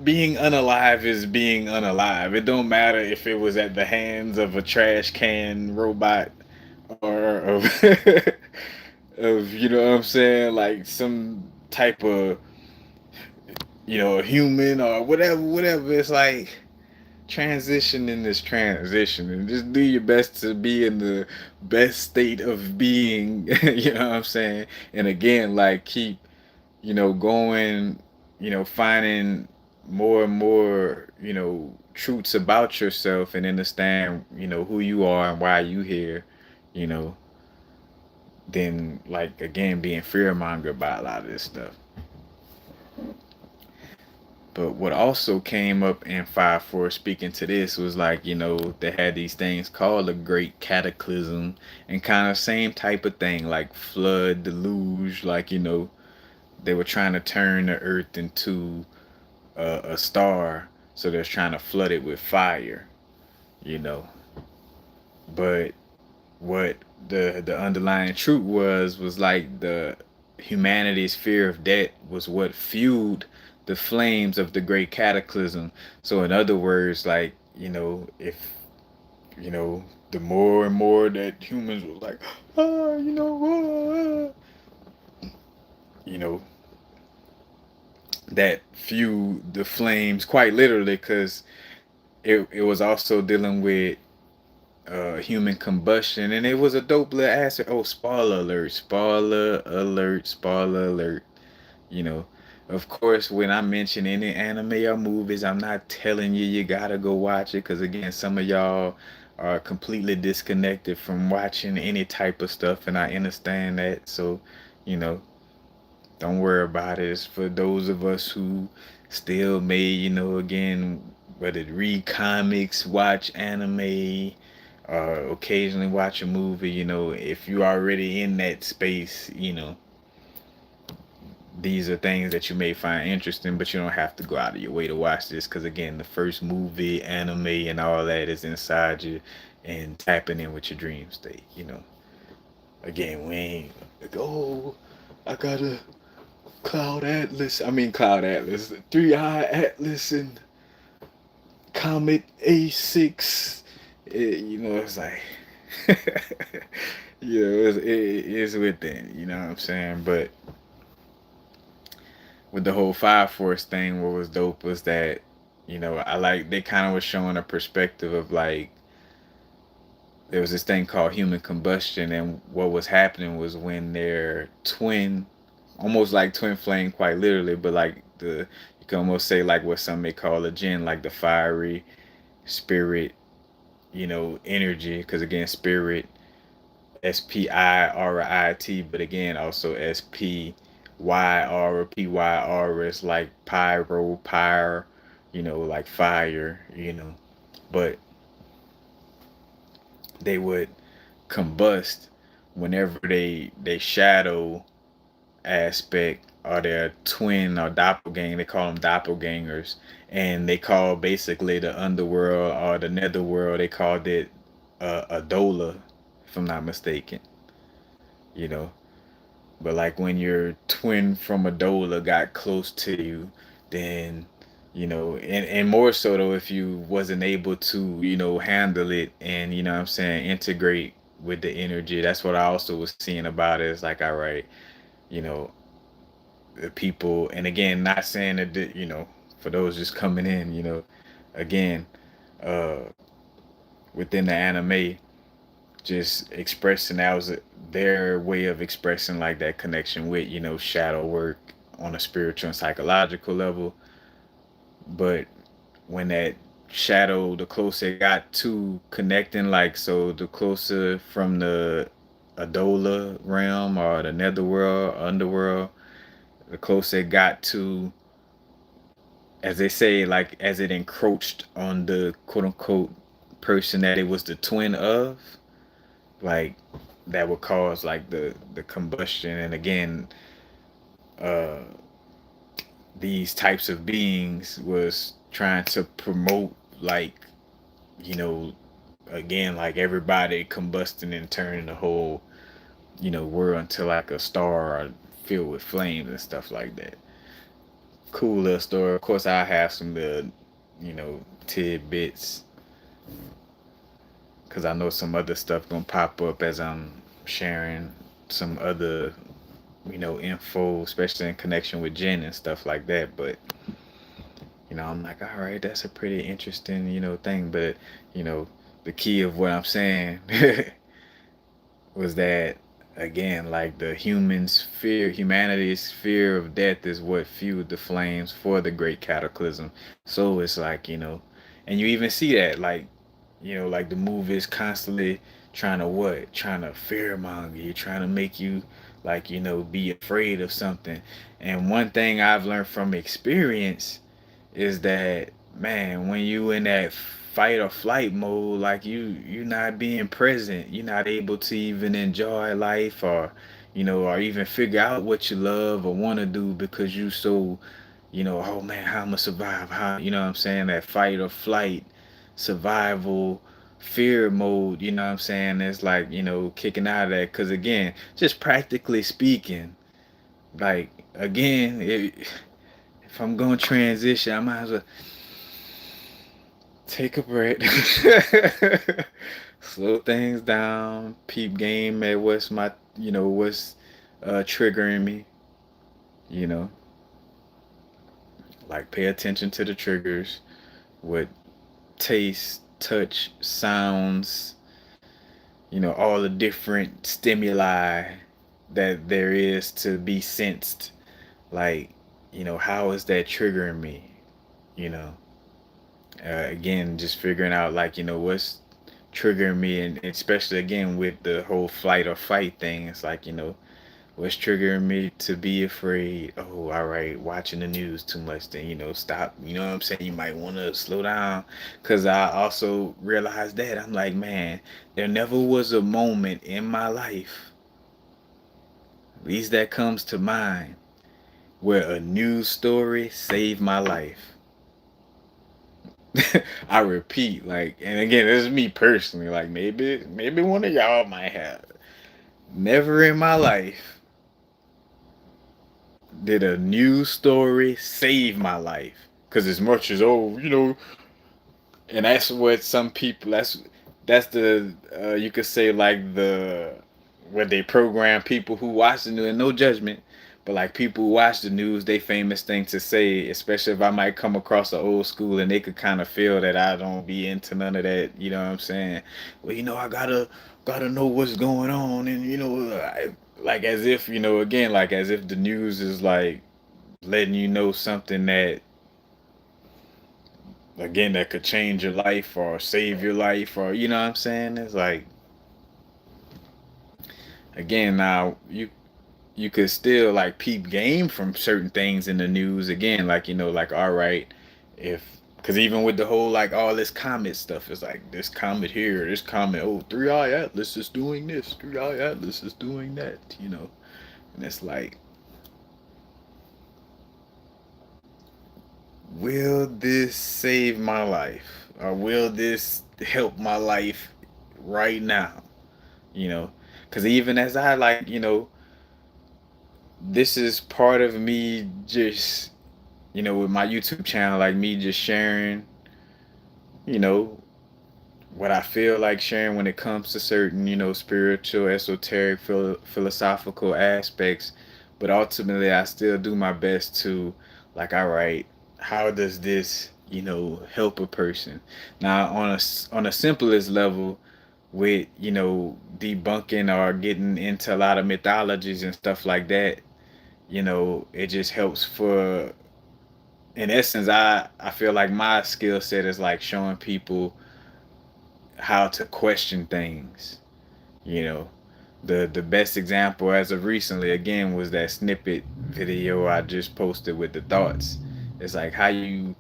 being unalive is being unalive. It don't matter if it was at the hands of a trash can robot or of of what I'm saying, like some type of a human or whatever. It's like transition in this transition and just do your best to be in the best state of being. You know what I'm saying? And again, like keep going, finding more and more, truths about yourself and understand, who you are and why you here, you know, then like again being fear monger about a lot of this stuff. But what also came up in 5-4 speaking to this was like, they had these things called a great cataclysm and kind of same type of thing, like flood, deluge, like, they were trying to turn the earth into a star, so they're trying to flood it with fire, you know. But what the underlying truth was like the humanity's fear of death was what fueled the flames of the great cataclysm. So in other words, like, if the more and more that humans were like, ah, you know, that fueled the flames quite literally, because it was also dealing with human combustion, and it was a dope little answer. Oh, spoiler alert, spoiler alert, spoiler alert. You know, of course, when I mention any anime or movies, I'm not telling you gotta go watch it, because again, some of y'all are completely disconnected from watching any type of stuff, and I understand that. So, you know, don't worry about it. It's for those of us who still may, again, whether read comics, watch anime, or occasionally watch a movie, if you're already in that space, these are things that you may find interesting, but you don't have to go out of your way to watch this, because again, the first movie, anime, and all that is inside you and tapping in with your dream state, Again, we ain't like, oh, I gotta Cloud Atlas, Three Eye Atlas, and Comet A6. It's like, it's within, you know what I'm saying? But with the whole Fire Force thing, what was dope was that, I like they kind of was showing a perspective of like there was this thing called human combustion, and what was happening was when their twin, almost like twin flame, quite literally, but like you can almost say like what some may call a jinn, like the fiery spirit, energy, because again, spirit, Spirit, but again, also Spyr or Pyr is like pyro, pyre, like fire, but they would combust whenever they shadow aspect or their twin or doppelganger. They call them doppelgangers, and they call basically the underworld or the netherworld. They called it a dola, if I'm not mistaken. You know, but like when your twin from a dola got close to you, then and more so though if you wasn't able to handle it and what I'm saying, integrate with the energy. That's what I also was seeing about it. It's like, all right, you know the people, and again, not saying that for those just coming in, again, uh within the anime, just expressing that was their way of expressing like that connection with shadow work on a spiritual and psychological level. But when that shadow, the closer it got to connecting, like, so the closer from the Adola realm or the netherworld, underworld, the closer it got to, as they say, like as it encroached on the quote unquote person that it was the twin of, like that would cause like the combustion. And again, uh these types of beings was trying to promote, like, you know again, like everybody combusting and turning the whole world into like a star filled with flames and stuff like that. Cool little story. Of course, I have some little tidbits, because I know some other stuff gonna pop up as I'm sharing some other info, especially in connection with Jen and stuff like that. But I'm like, all right, that's a pretty interesting thing. But you know the key of what I'm saying was that, again, like the humanity's fear of death is what fueled the flames for the great cataclysm. So it's like, and you even see that, like, like the movie is constantly trying to fear monger you, trying to make you like, be afraid of something. And one thing I've learned from experience is that, man, when you in that fight or flight mode, like you not being present, you're not able to even enjoy life, or or even figure out what you love or want to do, because you so, oh man, how I'm gonna survive, how, what I'm saying, that fight or flight, survival, fear mode, what I'm saying. It's like, kicking out of that, because again, just practically speaking, like, again, if I'm gonna transition, I might as well take a break, slow things down, peep game at what's my, what's triggering me, you know, like pay attention to the triggers, what taste, touch, sounds, all the different stimuli that there is to be sensed. Like, how is that triggering me, you know? Again, just figuring out, like, what's triggering me, and especially again with the whole flight or fight thing. It's like, what's triggering me to be afraid. Oh, all right, watching the news too much, then stop. You know what I'm saying, you might want to slow down. Because I also realized that, I'm like, man, there never was a moment in my life, at least that comes to mind, where a news story saved my life. I repeat, like, and again, this is me personally. Like, maybe one of y'all might have. Never in my life did a news story save my life. Cause as much as, oh, and that's what some people. That's the you could say, like, the what they program people who watch the news. No judgment, But like people who watch the news, they famous thing to say, especially if I might come across an old school and they could kind of feel that I don't be into none of that. You know what I'm saying? Well, I gotta know what's going on, and like as if again, like as if the news is like letting you know something that again that could change your life or save your life, or you know what I'm saying? It's like again now you could still like peep game from certain things in the news again, like like all right, if because even with the whole like all this comet stuff, it's like this comet here, this comet, oh, Three Eye Atlas is doing this, Three Eye Atlas is doing that, and it's like, will this save my life or will this help my life right now? you know because even as I like this is part of me just with my YouTube channel, like me just sharing, you know, what I feel like sharing when it comes to certain, spiritual, esoteric, philosophical aspects. But ultimately, I still do my best to, like, all right, how does this, help a person? Now, on a simplest level, with debunking or getting into a lot of mythologies and stuff like that, it just helps for in essence, I feel like my skill set is like showing people how to question things. You know, the best example as of recently again was that snippet video I just posted with the thoughts. It's like how you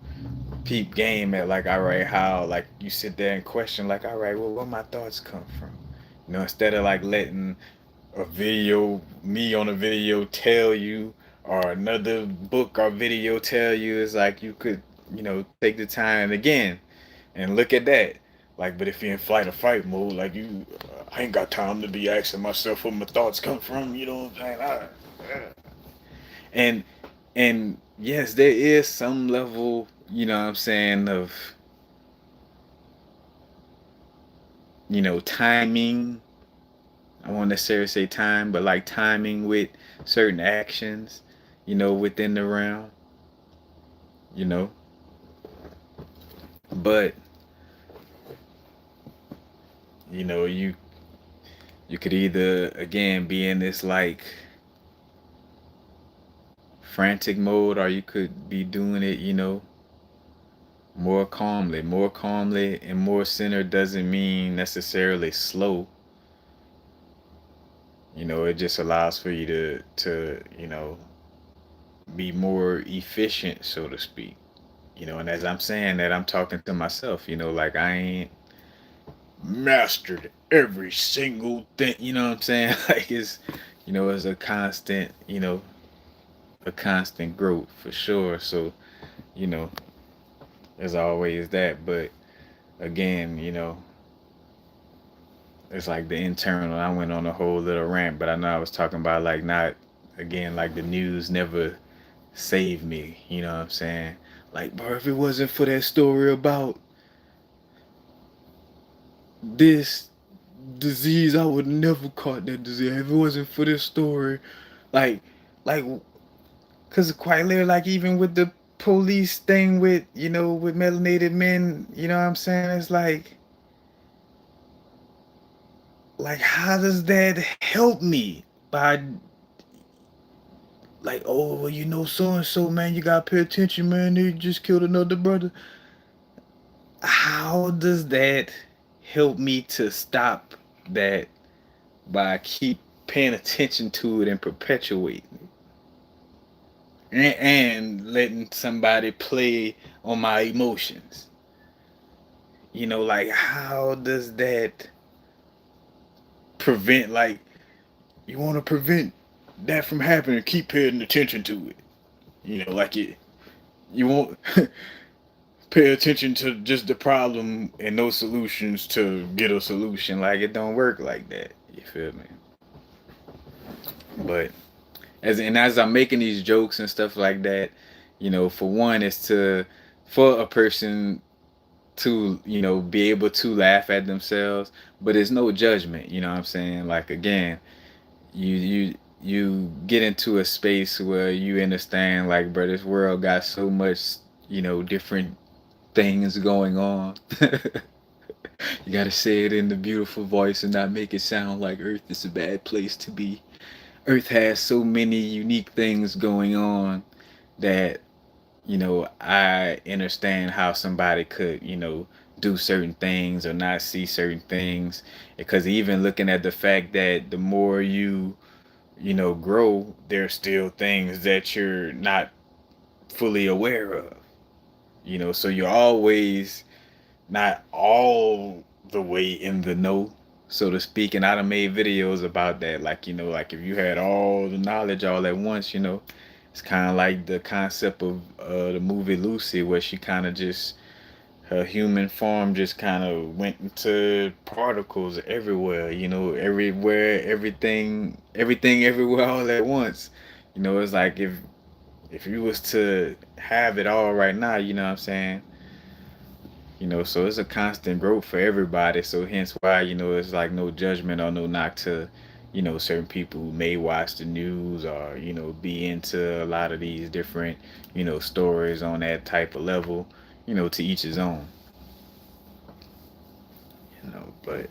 peep game at like all right, how like you sit there and question like all right, well, where my thoughts come from? Instead of like letting a video, me on a video tell you, or another book or video tell you, it's like you could, take the time again and look at that. Like, but if you're in flight or fight mode, like I ain't got time to be asking myself where my thoughts come from. You know what I'm saying? And and yes, there is some level, what I'm saying, of timing. I won't necessarily say time, but like timing with certain actions, within the realm, you know. But you could either again be in this like frantic mode, or you could be doing it, more calmly. More calmly and more centered doesn't mean necessarily slow. It just allows for you to be more efficient, so to speak. And as I'm saying that, I'm talking to myself, like I ain't mastered every single thing, you know what I'm saying? Like it's a constant, a constant growth for sure. So, you know, there's always that. But again, it's like the internal. I went on a whole little rant, but I know I was talking about like not again like the news never saved me. You know what I'm saying? Like, bro, if it wasn't for that story about this disease, I would never caught that disease. If it wasn't for this story, like, like, cause quite literally, like even with the police thing with with melanated men, you know what I'm saying? It's like how does that help me by like, oh, well, so and so, man, you gotta pay attention, man, they just killed another brother. How does that help me to stop that by keep paying attention to it and perpetuating and letting somebody play on my emotions? Like how does that prevent, like, you want to prevent that from happening, keep paying attention to it. Like you won't pay attention to just the problem and no solutions to get a solution. Like it don't work like that. You feel me? But as I'm making these jokes and stuff like that, for one, it's to for a person to be able to laugh at themselves, but it's no judgment. You know what I'm saying? Like again, you you get into a space where you understand, like, bro, this world got so much, different things going on. You gotta say it in the beautiful voice and not make it sound like Earth is a bad place to be. Earth has so many unique things going on that, I understand how somebody could, do certain things or not see certain things. Because even looking at the fact that the more you, grow, there's still things that you're not fully aware of, so you're always not all the way in the know, so to speak. And I done made videos about that. Like, like if you had all the knowledge all at once, it's kind of like the concept of the movie Lucy, where she kind of just, her human form just kind of went into particles everywhere, everywhere, everything, everywhere, all at once. It's like if you was to have it all right now, you know what I'm saying? So it's a constant growth for everybody. So hence why, it's like no judgment or no knock to, certain people who may watch the news or, be into a lot of these different, stories on that type of level, to each his own, but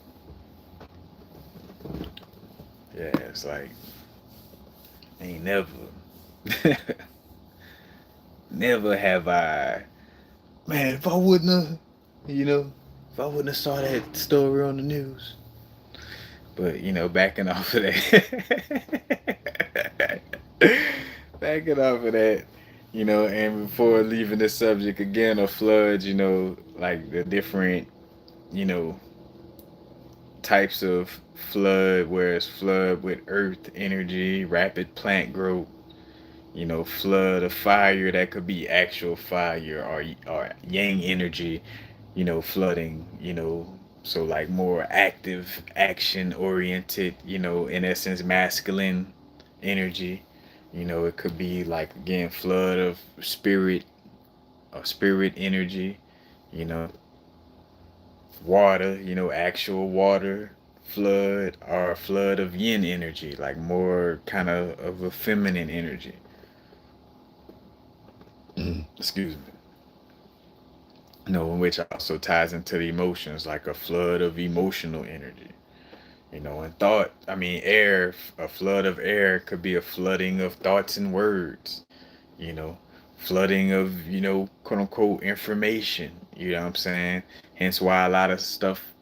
yeah, it's like ain't never never have I, man, if I wouldn't have, you know, if I wouldn't have saw that story on the news. But backing off of that, backing off of that, and before leaving the subject again of floods, like the different, you know, types of flood, where it's flood with earth energy, rapid plant growth, flood of fire that could be actual fire or yang energy, flooding, so like more active, action oriented, in essence, masculine energy. It could be like again flood of spirit or spirit energy, you know, water, actual water flood, or flood of yin energy, like more kind of a feminine energy. Excuse me. Which also ties into the emotions, like a flood of emotional energy. And thought, I mean, air, a flood of air could be a flooding of thoughts and words, you know, flooding of, quote unquote, information, you know what I'm saying? Hence why a lot of stuff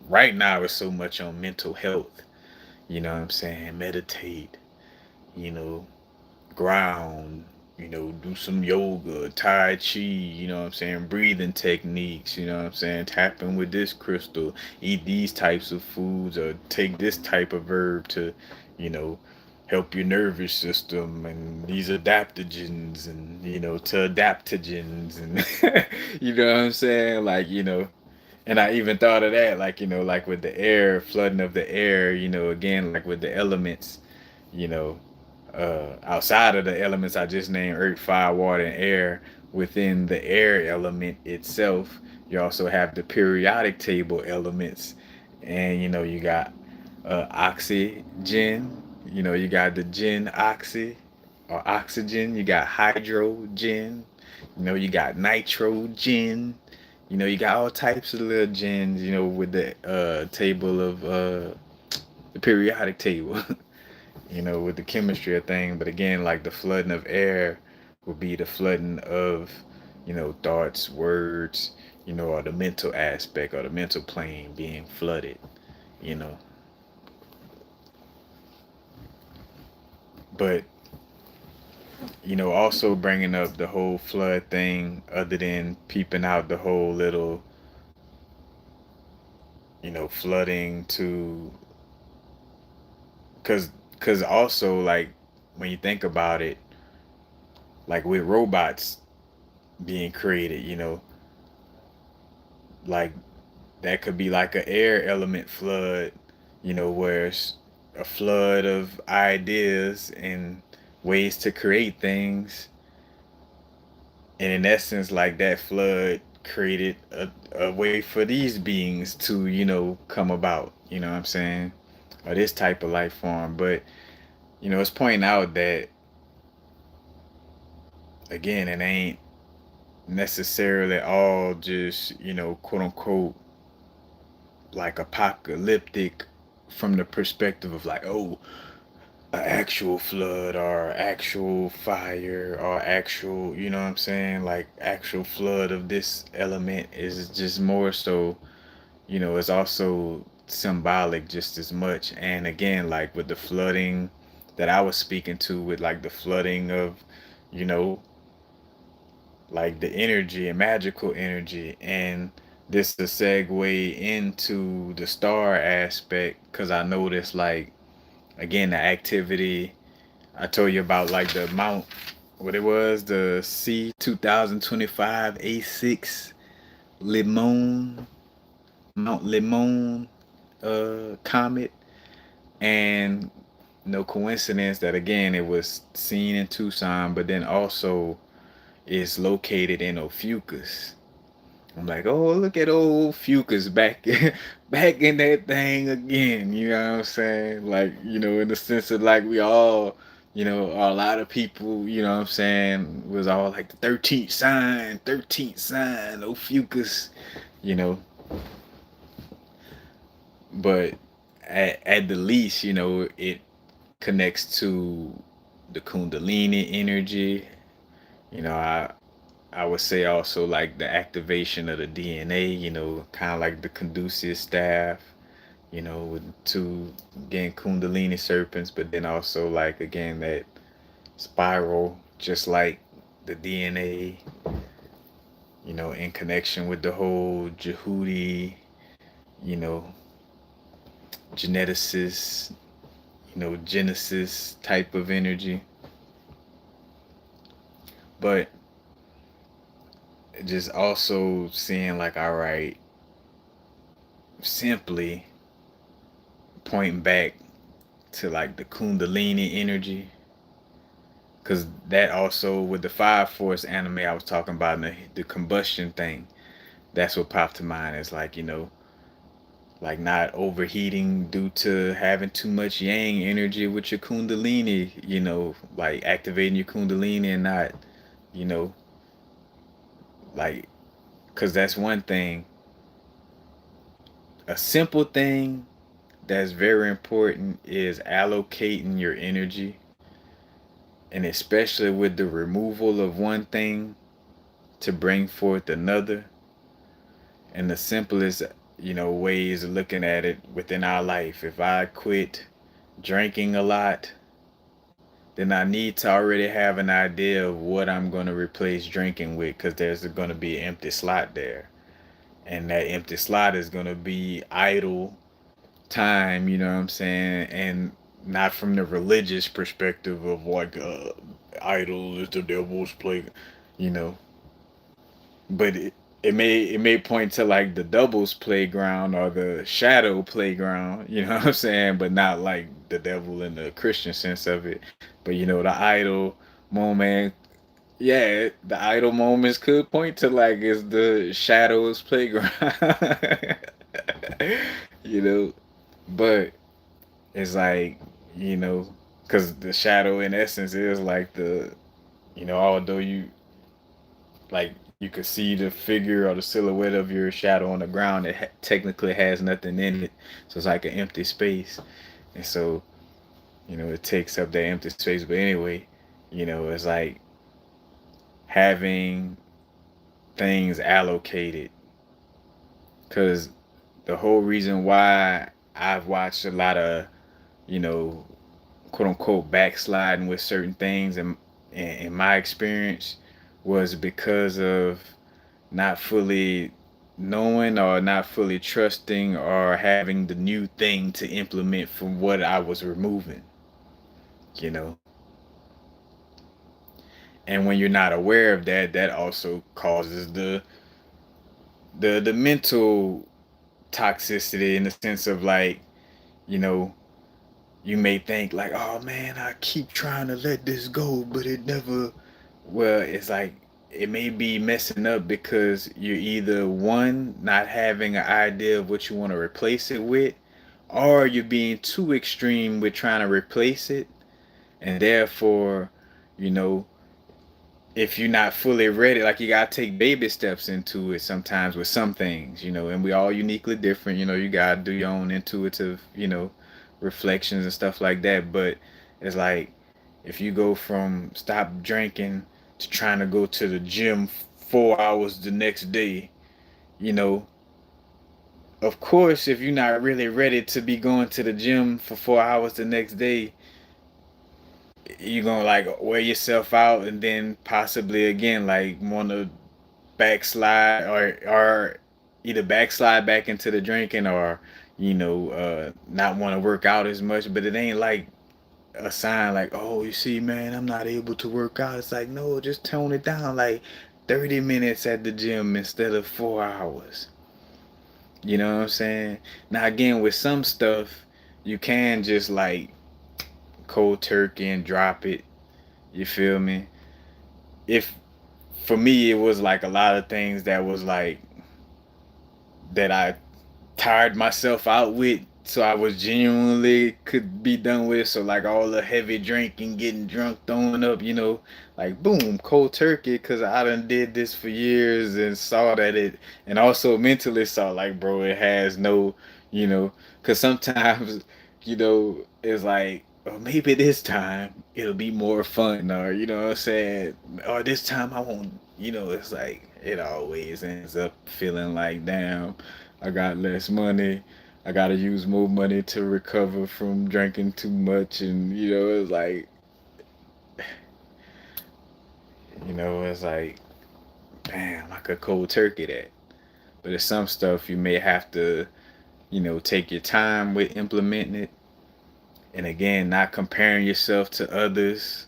right now is so much on mental health, you know what I'm saying? Meditate, you know, ground, do some yoga, tai chi, what I'm saying, breathing techniques, what I'm saying, tapping with this crystal, eat these types of foods, or take this type of herb to, you know, help your nervous system, and these adaptogens, and, to adaptogens, and, you know what I'm saying? Like, and I even thought of that, like, like with the air, flooding of the air, again, like with the elements, you know, outside of the elements I just named, earth, fire, water, and air, within the air element itself, you also have the periodic table elements. And, you got oxygen, you got the gin oxy or oxygen, you got hydrogen, you got nitrogen, you got all types of little gens, with the table of the periodic table. With the chemistry of thing. But again, like the flooding of air would be the flooding of, thoughts, words, or the mental aspect or the mental plane being flooded, you know. But, also bringing up the whole flood thing, other than peeping out the whole little, flooding to, cause also like when you think about it, like with robots being created, like that could be like an air element flood, where it's a flood of ideas and ways to create things. And in essence, like that flood created a way for these beings to, come about, you know what I'm saying? Or this type of life form. But it's pointing out that again, it ain't necessarily all just, quote unquote, like apocalyptic from the perspective of like, oh, an actual flood or actual fire or actual, you know what I'm saying? Like actual flood of this element is just more so, it's also symbolic just as much. And again, like with the flooding that I was speaking to, with like the flooding of, you know, like the energy and magical energy. And this the segue into the star aspect because I noticed like again the activity I told you about, like the Mount, what it was, the C 2025 A6 Limon, Mount Limon comet. And no coincidence that again it was seen in Tucson, but then also is located in Ophiuchus. I'm like, oh, look at old Fucus back, back in that thing again. You know what I'm saying? Like, in the sense of like we all, a lot of people, you know what I'm saying, was all like the 13th sign, oh Fucus, you know. But at the least, it connects to the Kundalini energy. I would say also like the activation of the DNA, kind of like the Caduceus staff, with two, again, Kundalini serpents, but then also like, again, that spiral, just like the DNA, in connection with the whole Jehudi, you know, geneticist, Genesis type of energy. But just also seeing like, all right, simply pointing back to like the Kundalini energy, because that also with the Five Force anime I was talking about, and the combustion thing, that's what popped to mind. It's like, like not overheating due to having too much yang energy with your Kundalini, like activating your Kundalini and not, you know, like, because that's one thing. A simple thing that's very important is allocating your energy, and especially with the removal of one thing to bring forth another. And the simplest, ways of looking at it within our life. If I quit drinking a lot, then I need to already have an idea of what I'm going to replace drinking with, because there's going to be an empty slot there. And that empty slot is going to be idle time, you know what I'm saying? And not from the religious perspective of like, idle is the devil's play, you know. But it may point to like the doubles playground or the shadow playground, you know what I'm saying? But not like the devil in the Christian sense of it. But the idle moment, yeah, the idle moments could point to like it's the shadows playground. you know, but it's like, because the shadow in essence is like although you like you could see the figure or the silhouette of your shadow on the ground, it technically has nothing in it, so it's like an empty space. And so it takes up that empty space. But anyway, it's like having things allocated, because the whole reason why I've watched a lot of, you know quote unquote backsliding with certain things in my experience was because of not fully knowing or not fully trusting or having the new thing to implement from what I was removing, you know. And when you're not aware of that, that also causes the mental toxicity, in the sense of like, you know, you may think like, oh man, I keep trying to let this go, but it never, well, it's like it may be messing up because you're either one, not having an idea of what you want to replace it with, or you're being too extreme with trying to replace it. And therefore, you know, if you're not fully ready, like you gotta take baby steps into it sometimes with some things, and we all uniquely different, you gotta do your own intuitive, reflections and stuff like that. But it's like if you go from stop drinking to trying to go to the gym 4 hours the next day, you know, of course, if you're not really ready to be going to the gym for 4 hours the next day, you're gonna like wear yourself out and then possibly again like want to backslide or either backslide back into the drinking or not want to work out as much. But it ain't like a sign like, oh, you see, man, I'm not able to work out. It's like, no, just tone it down, like 30 minutes at the gym instead of 4 hours. You know what I'm saying? Now again, with some stuff you can just like cold turkey and drop it. You feel me? If For me it was like a lot of things that was like that I tired myself out with, so I was genuinely could be done with. So like all the heavy drinking, getting drunk, throwing up, like boom, cold turkey, because I done did this for years and saw that and also mentally saw like, bro, it has no, because sometimes, it's like, oh, maybe this time it'll be more fun, or what I'm saying, or this time I won't, it's like it always ends up feeling like, damn, I got less money. I gotta use more money to recover from drinking too much, and it's like, it's like, damn, I could cold turkey that. But it's some stuff you may have to, take your time with implementing it, and again, not comparing yourself to others.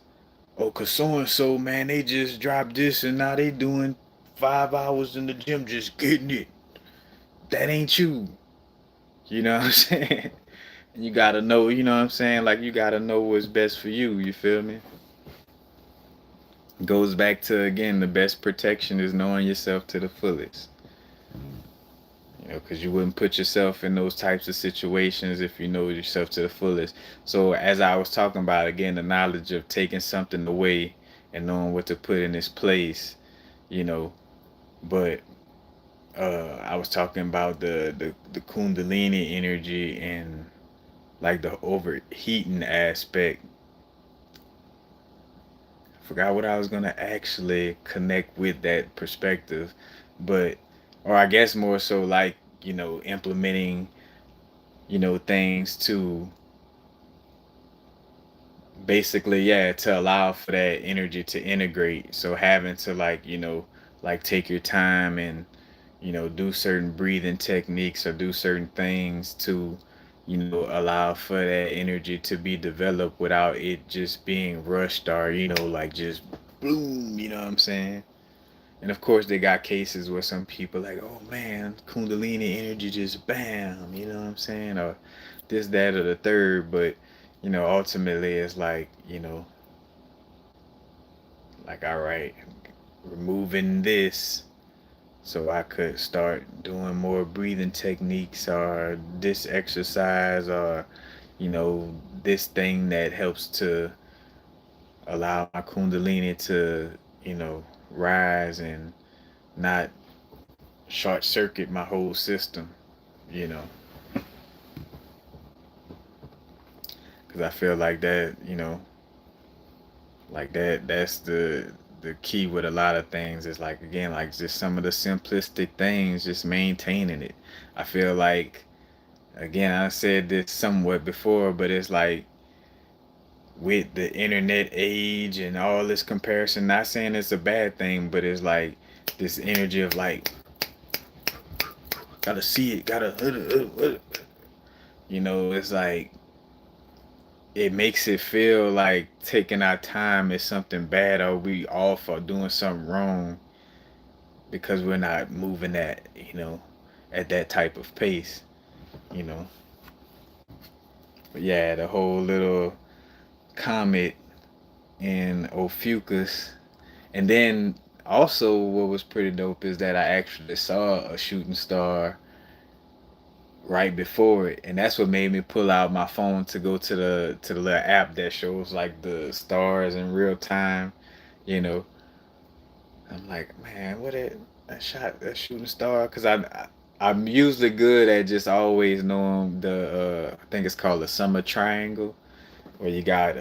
Oh, cause so and so, man, they just dropped this, and now they doing 5 hours in the gym just getting it. That ain't you. You know what I'm saying? You gotta know, you know what I'm saying? Like you gotta know what's best for you, you feel me? Goes back to again, the best protection is knowing yourself to the fullest. Because you wouldn't put yourself in those types of situations if you know yourself to the fullest. So as I was talking about again, the knowledge of taking something away and knowing what to put in its place, you know, but I was talking about the Kundalini energy and like the overheating aspect. Forgot what I was gonna actually connect with that perspective, but or I guess more so like implementing things to basically, yeah, to allow for that energy to integrate. So having to like like take your time and do certain breathing techniques or do certain things to allow for that energy to be developed without it just being rushed or like just boom, you know what I'm saying. And of course they got cases where some people like, oh man, kundalini energy just bam, you know what I'm saying, or this, that, or the third. But ultimately it's like like, all right, removing this so I could start doing more breathing techniques or this exercise or this thing that helps to allow my kundalini to rise and not short circuit my whole system, you know because I feel like that, like that's the key with a lot of things. Is like, again, like just some of the simplistic things, just maintaining it. I feel like, again, I said this somewhat before, but it's like with the internet age and all this comparison, not saying it's a bad thing, but it's like this energy of like, gotta see it, gotta it's like it makes it feel like taking our time is something bad or we off or doing something wrong because we're not moving at at that type of pace, you know. But yeah, the whole little comet in Ophiuchus, and then also what was pretty dope is that I actually saw a shooting star right before it, and that's what made me pull out my phone to go to the little app that shows like the stars in real time. You know, I'm like, man, what that shooting star? Cause I'm usually good at just always knowing I think it's called the summer triangle, where you got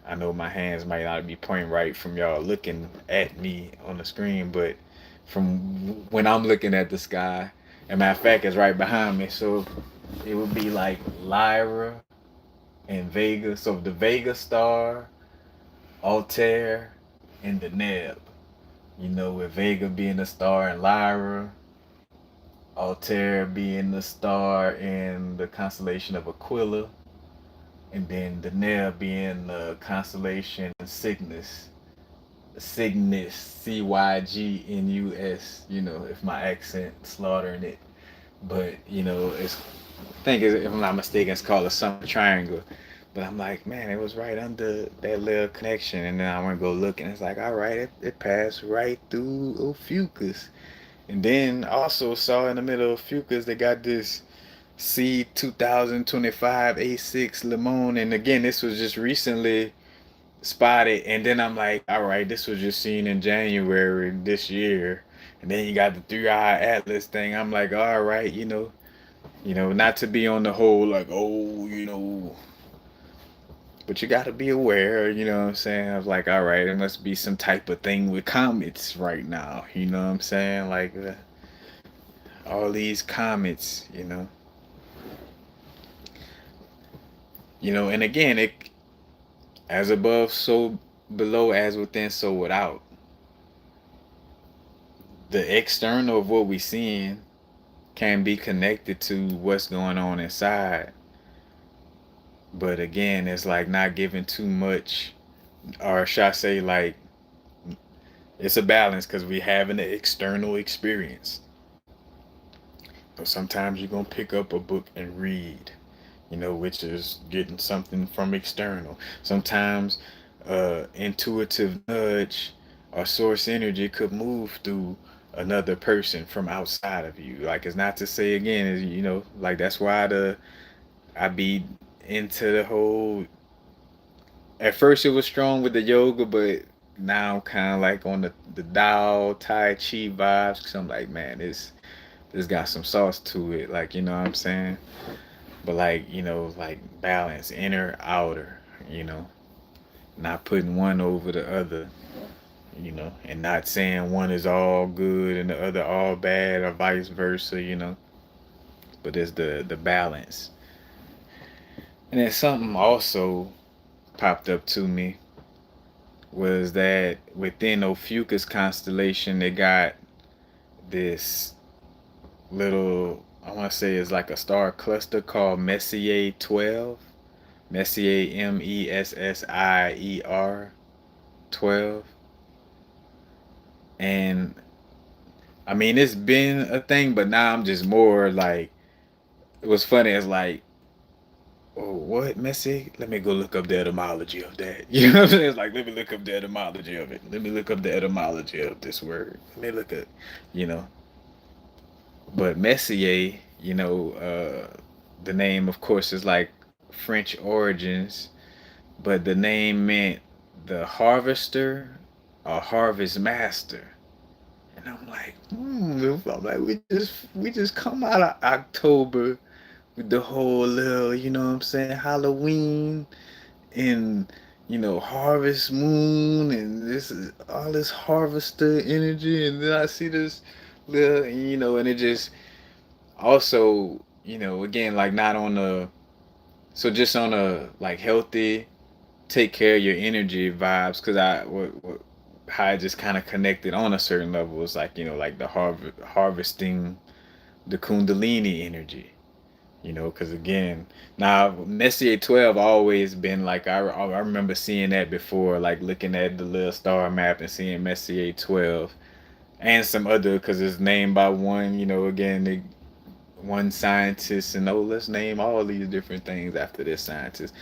I know my hands might not be pointing right from y'all looking at me on the screen, but from when I'm looking at the sky, and matter of fact, it's right behind me. So it would be like Lyra and Vega. So the Vega star, Altair, and the Neb. You know, with Vega being the star and Lyra, Altair being the star in the constellation of Aquila, and then the Neb being the constellation Cygnus. Cygnus, Cygnus. You know, if my accent slaughtering it, but you know, I think if I'm not mistaken, it's called a summer triangle. But I'm like, man, it was right under that little connection, and then I want to go look, and it's like, all right, it passed right through Ophiuchus, and then also saw in the middle of Ophiuchus they got this C 2025 A6 Limon, and again, this was just recently spotted, and then I'm like, all right, this was just seen in January this year, and then you got the 3-eye atlas thing. I'm like, all right, not to be on the whole like, oh, but you got to be aware, you know what I'm saying? I was like, all right, it must be some type of thing with comets right now, you know what I'm saying? Like all these comets, and again, it as above, so below, as within, so without. The external of what we seeing can be connected to what's going on inside, but again, it's like not giving too much, or should I say, like, it's a balance because we have an external experience. So sometimes you're gonna pick up a book and read, which is getting something from external. Sometimes intuitive nudge or source energy could move through another person from outside of you. Like, it's not to say again, is like, that's why I be into the whole. At first, it was strong with the yoga, but now I'm kind of like on the Tao Tai Chi vibes. Cause I'm like, man, this got some sauce to it. Like, you know what I'm saying? But like, like balance, inner, outer. You know, not putting one over the other. And not saying one is all good and the other all bad, or vice versa. But it's the balance. And then something also popped up to me was that within Ophiuchus constellation, they got this little, I want to say it's like a star cluster called Messier 12. Messier, Messier 12. And I mean, it's been a thing, but now I'm just more like, it was funny. It's like, oh, what, Messi? Let me go look up the etymology of that. You know what I'm saying? It's like, let me look up the etymology of it. Let me look up the etymology of this word. Let me look at, you know. But Messier, the name, of course, is like French origins, but the name meant the harvester or harvest master. And I'm like, we just come out of October with the whole little, you know what I'm saying, Halloween and harvest moon, and this is all this harvester energy, and then I see this little, and it just also, again, like, not on a, so just on a like healthy, take care of your energy vibes, because how I just kind of connected on a certain level is like, like the harvesting the kundalini energy. Because again, now Messier 12 always been like, I remember seeing that before, like looking at the little star map and seeing Messier 12 and some other, because it's named by one, again, one scientist, and, oh, let's name all these different things after this scientist.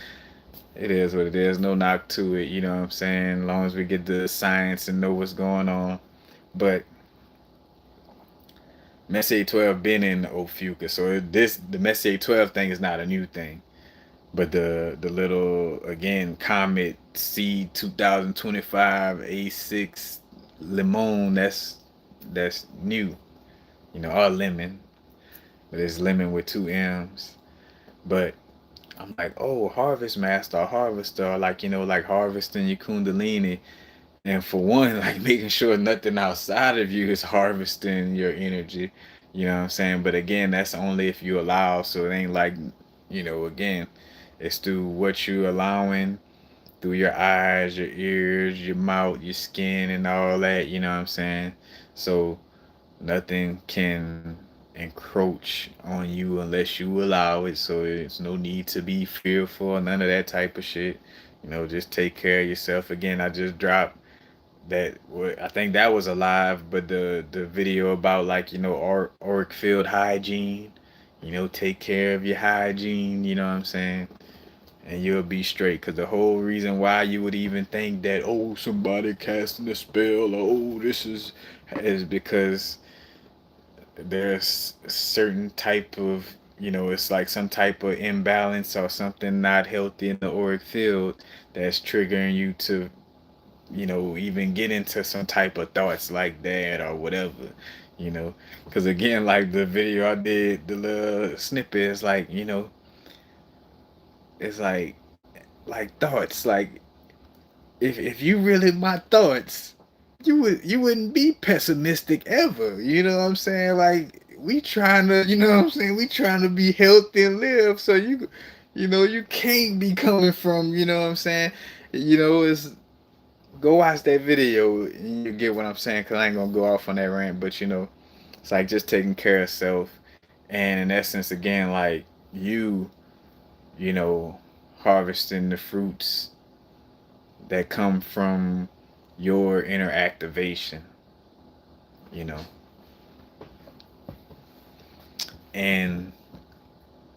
It is what it is. No knock to it. You know what I'm saying? As long as we get the science and know what's going on. But Messier 12 been in Ophiuchus, so the Messier 12 thing is not a new thing. But the little again Comet C 2025 A6 Limon, that's new. Or lemon, but it's lemon with two M's. But I'm like, oh, Harvest Master, or Harvester, like like harvesting your Kundalini. And for one, like making sure nothing outside of you is harvesting your energy. You know what I'm saying? But again, that's only if you allow. So it ain't like, again, it's through what you allowing through your eyes, your ears, your mouth, your skin, and all that. You know what I'm saying? So nothing can encroach on you unless you allow it. So it's no need to be fearful, none of that type of shit. Just take care of yourself. Again, I just dropped that. I think that was alive, but the video about like auric field hygiene. Take care of your hygiene. You know what I'm saying? And you'll be straight. Cause the whole reason why you would even think that somebody casting a spell or this is because there's a certain type of it's like some type of imbalance or something not healthy in the auric field that's triggering you to even get into some type of thoughts like that or whatever, because again, like the video I did, the little snippet is like, it's like thoughts, like if you really my thoughts, you wouldn't be pessimistic ever. You know what I'm saying? Like we trying to, what I'm saying? We trying to be healthy and live. So you can't be coming from, what I'm saying? It's go watch that video and you get what I'm saying. Cause I ain't gonna go off on that rant, but it's like just taking care of self, and in essence, again, like you know, harvesting the fruits that come from your inner activation, you know. And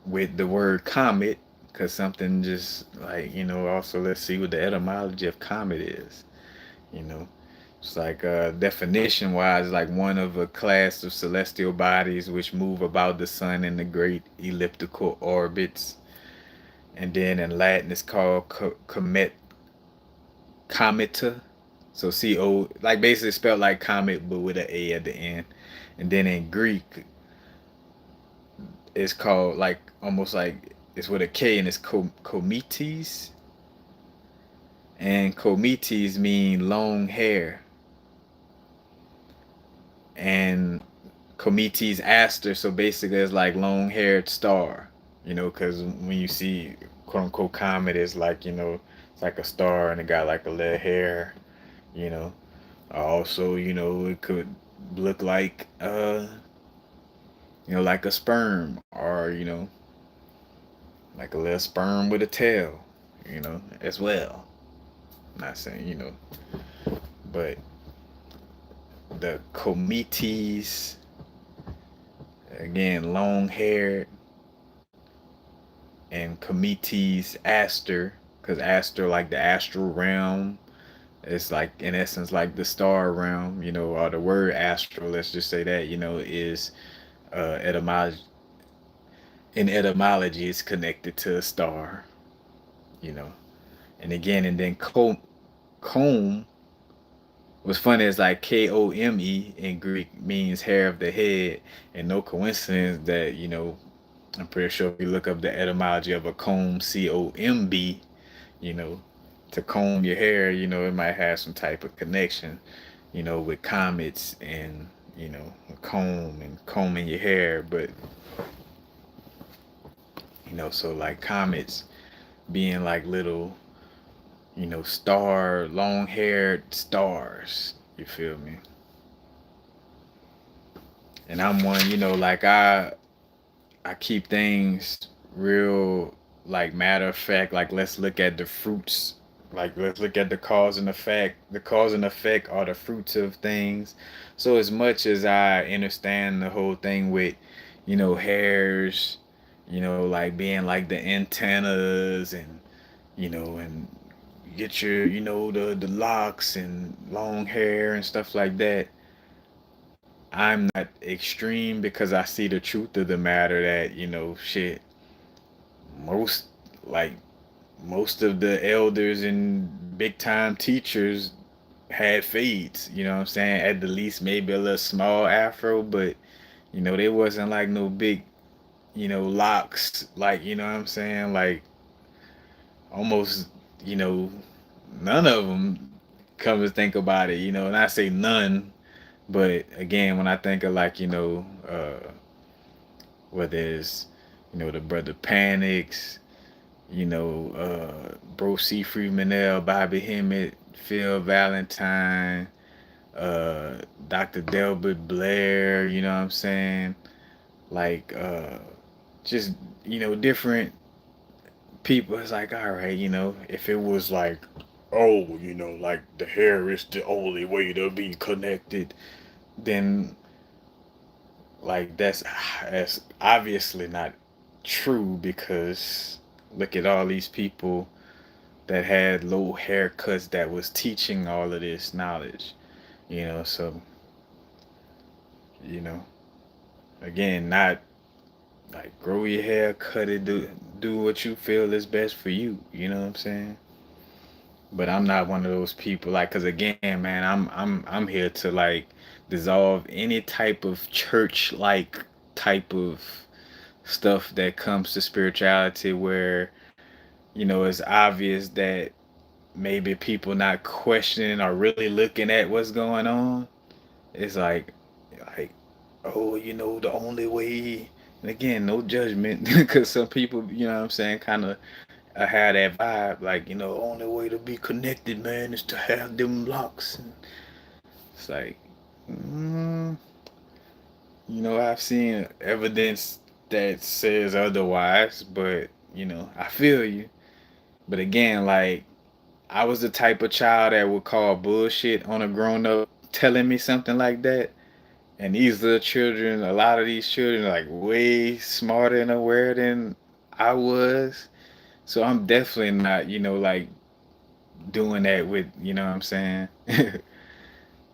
with the word comet, because something just like, also let's see what the etymology of comet is, you know. It's like definition wise, like one of a class of celestial bodies which move about the sun in the great elliptical orbits. And then in Latin, it's called cometa. So CO, like basically spelled like comet, but with an A at the end. And then in Greek, it's called like almost like it's with a K and it's kometes. And kometes mean long hair. And kometes aster, so basically it's like long haired star. Because when you see quote unquote comet, it's like, it's like a star and it got like a little hair, you know. Also, it could look like like a sperm, or like a little sperm with a tail, as well. I'm not saying, but the cometes, again, long haired, and cometes aster, because aster, like the astral realm, it's like in essence like the star realm, or the word astral, let's just say that, is etymology. In etymology, it's connected to a star, you know. And again, and then comb, what's funny is like Kome in Greek means hair of the head, and no coincidence that, I'm pretty sure if you look up the etymology of a comb, COMB, you know, to comb your hair, it might have some type of connection, with comets and, a comb and combing your hair. But, so like comets being like little, long haired stars. You feel me? And I'm one, like I keep things real, like matter of fact. Like let's look at the fruits. Like let's look at the cause and effect. The cause and effect are the fruits of things. So as much as I understand the whole thing with, hairs, like being like the antennas and, and get your, the locks and long hair and stuff like that. I'm not extreme because I see the truth of the matter that, shit, most, like, most of the elders and big time teachers had fades, you know what I'm saying? At the least, maybe a little small afro, but, they wasn't like no big, locks, like, you know what I'm saying? Like, almost, you know, none of them come to think about it, and I say none, but again, when I think of like, whether it's, the brother Panics, Bro C. Manel, Bobby Hemmett, Phil Valentine, Dr. Delbert Blair, you know what I'm saying? Like, just, different people. It's like, all right, if it was like, oh, like the hair is the only way to be connected, then like that's obviously not true because look at all these people that had low haircuts that was teaching all of this knowledge, so you know again, not like grow your hair, cut it, do what you feel is best for you, you know what I'm saying? But I'm not one of those people, like, cause again, man, I'm here to like dissolve any type of church like type of stuff that comes to spirituality where it's obvious that maybe people not questioning or really looking at what's going on. It's like, oh, the only way. And again, no judgment, because some people, what I'm saying, kind of have that vibe. Like, only way to be connected, man, is to have them locks. And it's like, mm, I've seen evidence that says otherwise, but I feel you. But again, like, I was the type of child that would call bullshit on a grown up telling me something like that. And these little children, a lot of these children are like way smarter and aware than I was. So I'm definitely not, like doing that with, what I'm saying,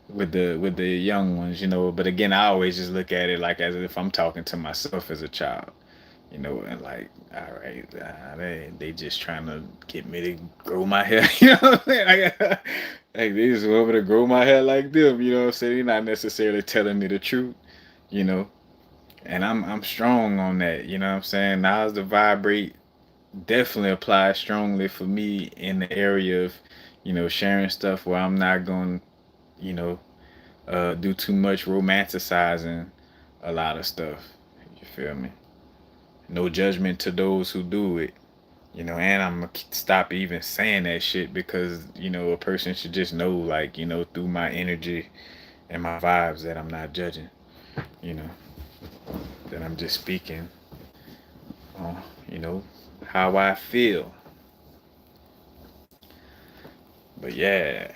with the young ones, But again, I always just look at it like as if I'm talking to myself as a child, and like, all right, they just trying to get me to grow my hair, you know what I'm saying? Like they just want me to grow my hair like them, you know what I'm saying? They're not necessarily telling me the truth, you know. And I'm strong on that, you know what I'm saying? Now's the vibrate definitely applies strongly for me in the area of, sharing stuff where I'm not going, you know, do too much romanticizing a lot of stuff. You feel me? No judgment to those who do it, and I'm gonna stop even saying that shit because, a person should just know, like, through my energy and my vibes that I'm not judging, you know, that I'm just speaking on, how I feel. But yeah,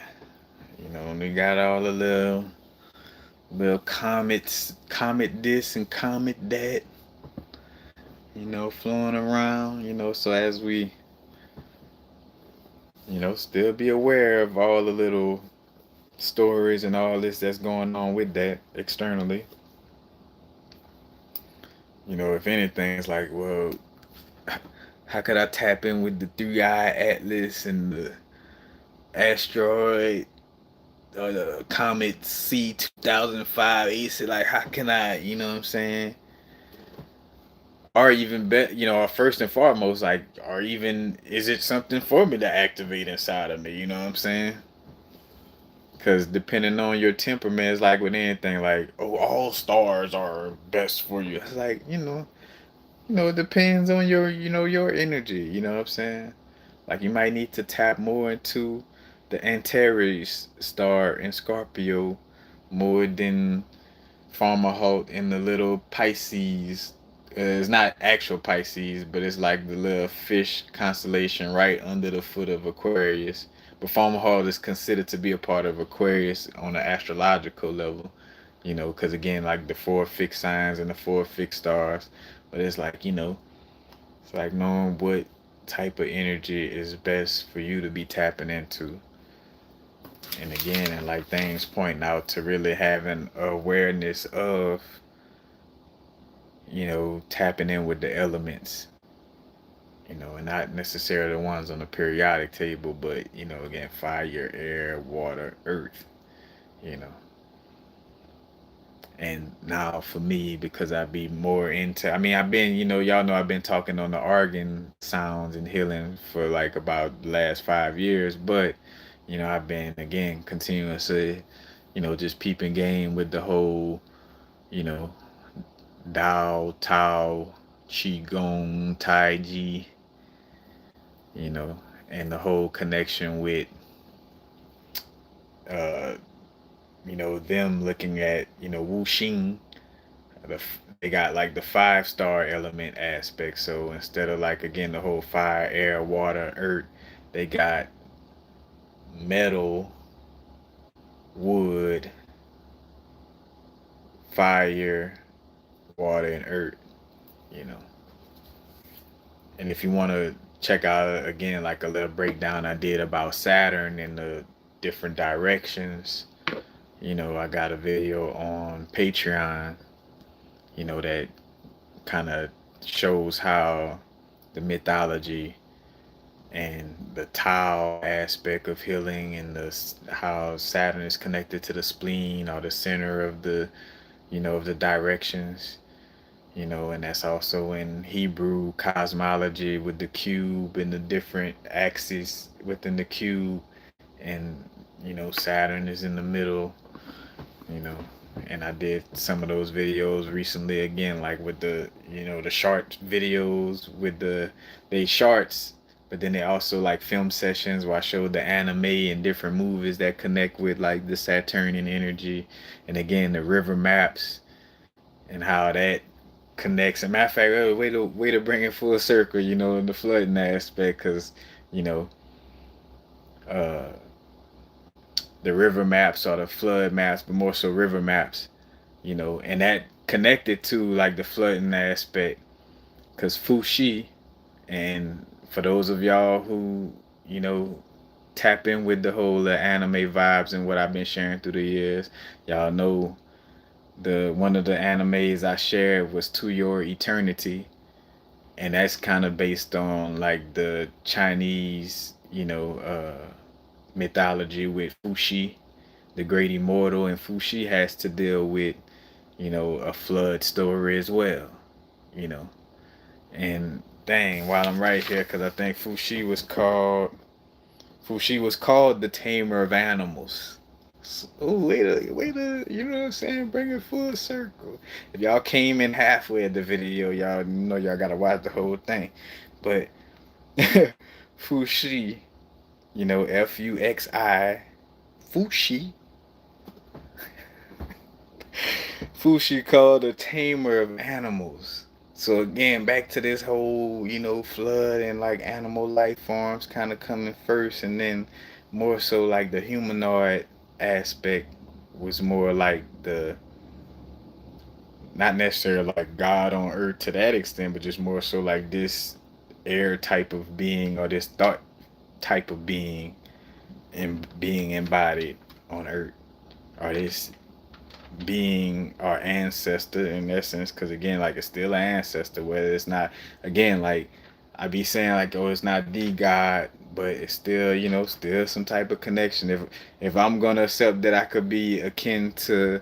we got all the little comets, comet this and comet that, flowing around, so as we, still be aware of all the little stories and all this that's going on with that externally. If anything, it's like, well, how could I tap in with the three eye atlas and the asteroid or the comet C 2005 AC? Like, how can I, what I'm saying? Or even bet, first and foremost, like, or even is it something for me to activate inside of me? You know what I'm saying? Because depending on your temperament, it's like with anything, like, oh, all stars are best for you. It's like, it depends on your energy. You know what I'm saying? Like, you might need to tap more into the Antares star in Scorpio more than Farmer Halt in the little Pisces. It's not actual Pisces, but it's like the little fish constellation right under the foot of Aquarius. But Farmer Halt is considered to be a part of Aquarius on an astrological level, because again, like the four fixed signs and the four fixed stars. But it's like, it's like knowing what type of energy is best for you to be tapping into And again, and like things pointing out to really having awareness of, tapping in with the elements, and not necessarily the ones on the periodic table, but, again, fire, air, water, earth, you know. And now for me, because I be more into, I mean, I've been, y'all know I've been talking on the organ sounds and healing for like about the last 5 years, but, I've been again continuously, just peeping game with the whole, you know, Dao, Tao, Qigong, Tai Chi, you know, and the whole connection with, uh, them looking at, Wu Xing. They got like the 5 star element aspect. So instead of like again the whole fire, air, water, earth, they got metal, wood, fire, water, and earth. You know, and if you want to check out again like a little breakdown I did about Saturn and the different directions, I got a video on Patreon. That kind of shows how the mythology and the Tao aspect of healing and how Saturn is connected to the spleen or the center of the directions, and that's also in Hebrew cosmology with the cube and the different axes within the cube, and Saturn is in the middle, you know. And I did some of those videos recently again, like with the short videos with they shorts, but then they also like film sessions where I showed the anime and different movies that connect with like the Saturnian energy, and again the river maps and how that connects. And matter of fact, way to bring it full circle, in the flooding aspect, because you know, uh, the river maps or the flood maps, but more so river maps, and that connected to like the flooding aspect, because Fushi, and for those of y'all who, you know, tap in with the whole anime vibes and what I've been sharing through the years, y'all know the one of the animes I shared was To Your Eternity, and that's kind of based on like the Chinese, mythology with Fushi, the great immortal, and Fushi has to deal with, a flood story as well, you know. And dang, while I'm right here, because I think Fushi was called the tamer of animals. Oh, you know what I'm saying? Bring it full circle. If y'all came in halfway of the video, y'all know y'all gotta watch the whole thing. But Fushi, Fuxi, Fushi, Fushi called the tamer of animals. So again, back to this whole, flood and like animal life forms kind of coming first, and then more so like the humanoid aspect was more like the not necessarily like God on earth to that extent, but just more so like this air type of being or this thought type of being and being embodied on earth, or this being our ancestor in essence, because again like it's still an ancestor, whether it's not, again, like I be saying like, oh, it's not the God, but it's still, still some type of connection. If I'm gonna accept that I could be akin to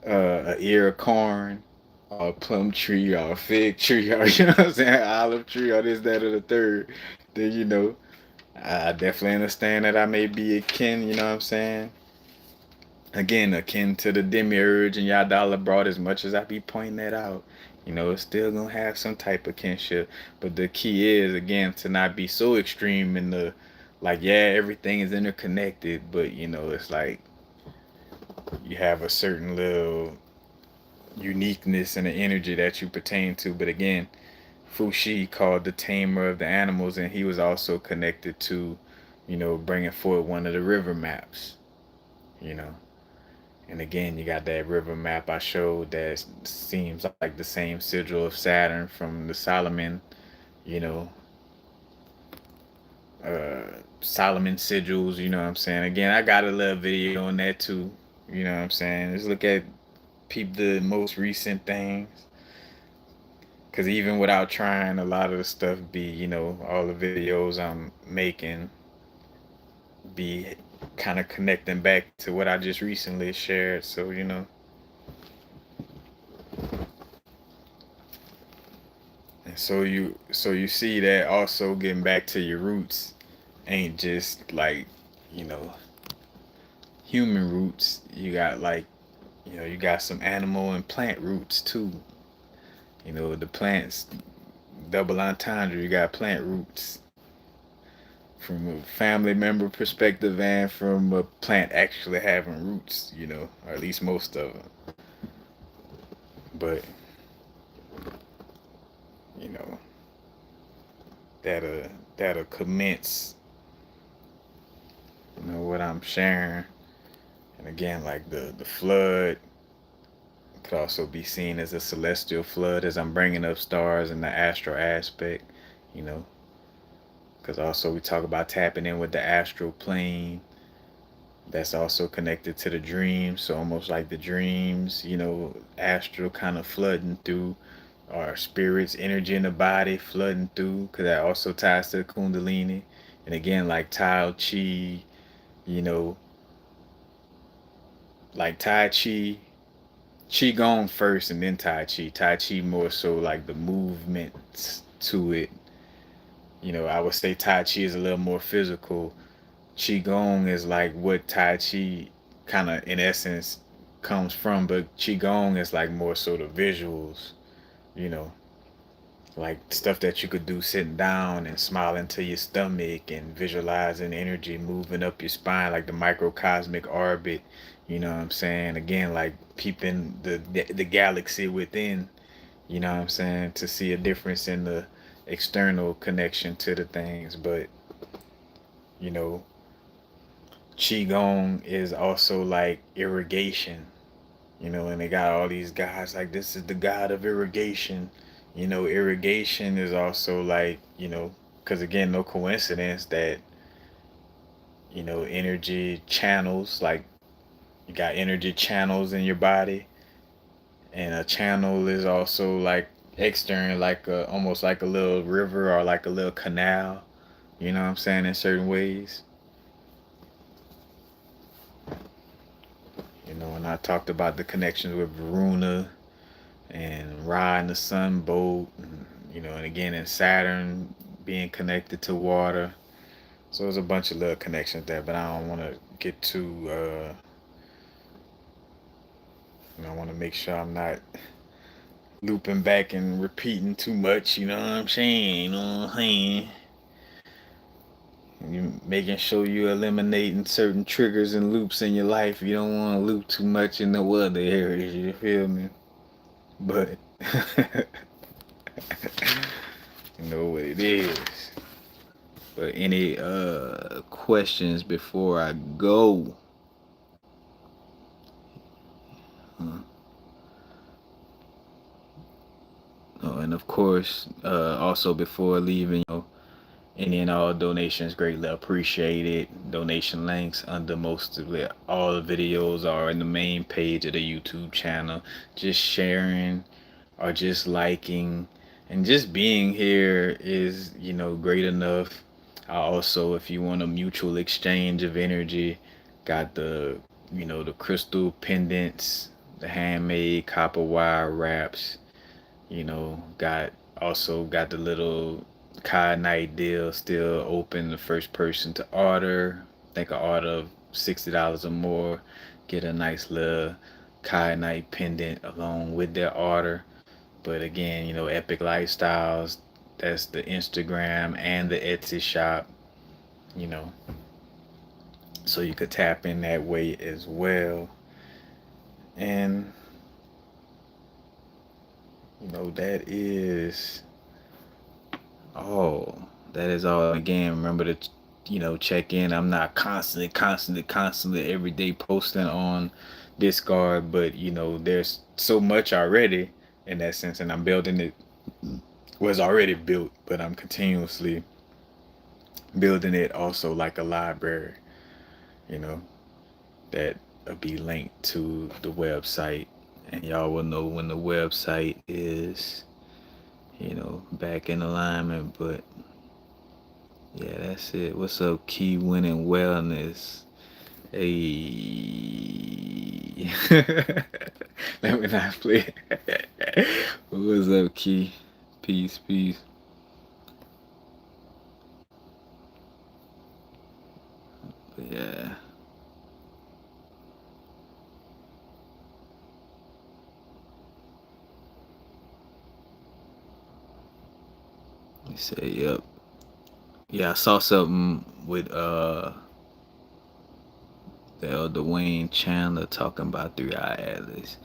a ear of corn or a plum tree or a fig tree or you know what I'm saying, olive tree or this, that, or the third, then I definitely understand that I may be akin, you know what I'm saying, again, akin to the demiurge and Yadala brought, as much as I be pointing that out. It's still gonna have some type of kinship. But the key is, again, to not be so extreme in the, like, yeah, everything is interconnected, but, it's like you have a certain little uniqueness and an energy that you pertain to. But again, Fushi called the tamer of the animals, and he was also connected to, bringing forward one of the river maps, you know. And again, you got that river map I showed that seems like the same sigil of Saturn from the Solomon, you know, Solomon sigils, you know what I'm saying? Again, I got a little video on that too. You know what I'm saying? Just look at peep the most recent things. Cause even without trying, a lot of the stuff be, all the videos I'm making be kind of connecting back to what I just recently shared. So, and so you see that also getting back to your roots ain't just like, you know, human roots. You got like, you got some animal and plant roots too. The plants double entendre. You got plant roots from a family member perspective and from a plant actually having roots. Or at least most of them. But you know that'll commence. What I'm sharing, and again, like the flood could also be seen as a celestial flood as I'm bringing up stars in the astral aspect. You know, because also we talk about tapping in with the astral plane. That's also connected to the dreams. So almost like the dreams, astral kind of flooding through our spirits, energy in the body flooding through, because that also ties to the Kundalini. And again, like Tai Chi, you know, like Tai Chi, Qigong first and then Tai Chi. Tai Chi more so like the movements to it. I would say Tai Chi is a little more physical. Qigong is like what Tai Chi kind of in essence comes from, but Qigong is like more sort of visuals, you know, like stuff that you could do sitting down and smiling to your stomach and visualizing energy moving up your spine like the microcosmic orbit. You know what I'm saying? Again, like peeping the galaxy within. You know what I'm saying? To see a difference in the external connection to the things, but you know, qigong is also like irrigation. And they got all these guys like this is the god of irrigation. Irrigation is also like, because again, no coincidence that, energy channels, like you got energy channels in your body, and a channel is also like external, like almost like a little river or like a little canal, you know what I'm saying, in certain ways. And I talked about the connections with Varuna and Ra and the sun boat, and again in Saturn being connected to water. So there's a bunch of little connections there, but I don't want to get too. I want to make sure I'm not looping back and repeating too much. You know what I'm saying? You know what I'm saying? You making sure you eliminating certain triggers and loops in your life. You don't want to loop too much in the other areas. You feel me? But you know what it is. But any questions before I go? Oh, and of course, also before leaving, any and all donations greatly appreciated. Donation links under most of it. All the videos are in the main page of the YouTube channel. Just sharing or just liking and just being here is, great enough. Also, if you want a mutual exchange of energy, got the crystal pendants, the handmade copper wire wraps, got the little Kai Night deal still open. The first person to order, I think an order of $60 or more, get a nice little Kai Night pendant along with their order. But again, Epic Lifestyles, that's the Instagram and the Etsy shop, you know, so you could tap in that way as well. And that is all. That is all. Again, remember to check in. I'm not constantly every day posting on Discord, but there's so much already in that sense, and I'm building it. Was already built, but I'm continuously building it also like a library, you know, that will be linked to the website, and y'all will know when the website is, back in alignment. But yeah, that's it. What's up, Key Winning Wellness? Hey, let me not play. What's up, Key? Peace, peace. But yeah, you say yep. Yeah, I saw something with the elder Wayne Chandler talking about Three Eye Atlas.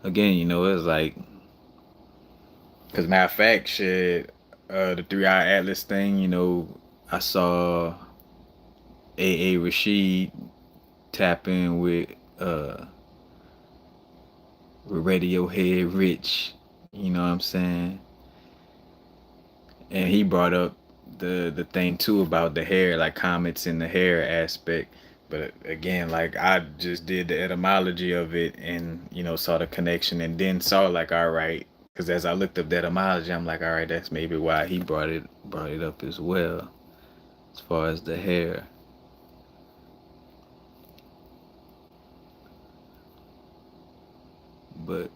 Again, it's like, cause matter of fact, shit, the Three Eye Atlas thing, I saw A Rashid tap in uh with Radiohead Rich, you know what I'm saying? And he brought up the thing too about the hair, like comets in the hair aspect. But again, like I just did the etymology of it, and saw the connection, and then saw like, all right, because as I looked up the etymology, I'm like, all right, that's maybe why he brought it up as well, as far as the hair. But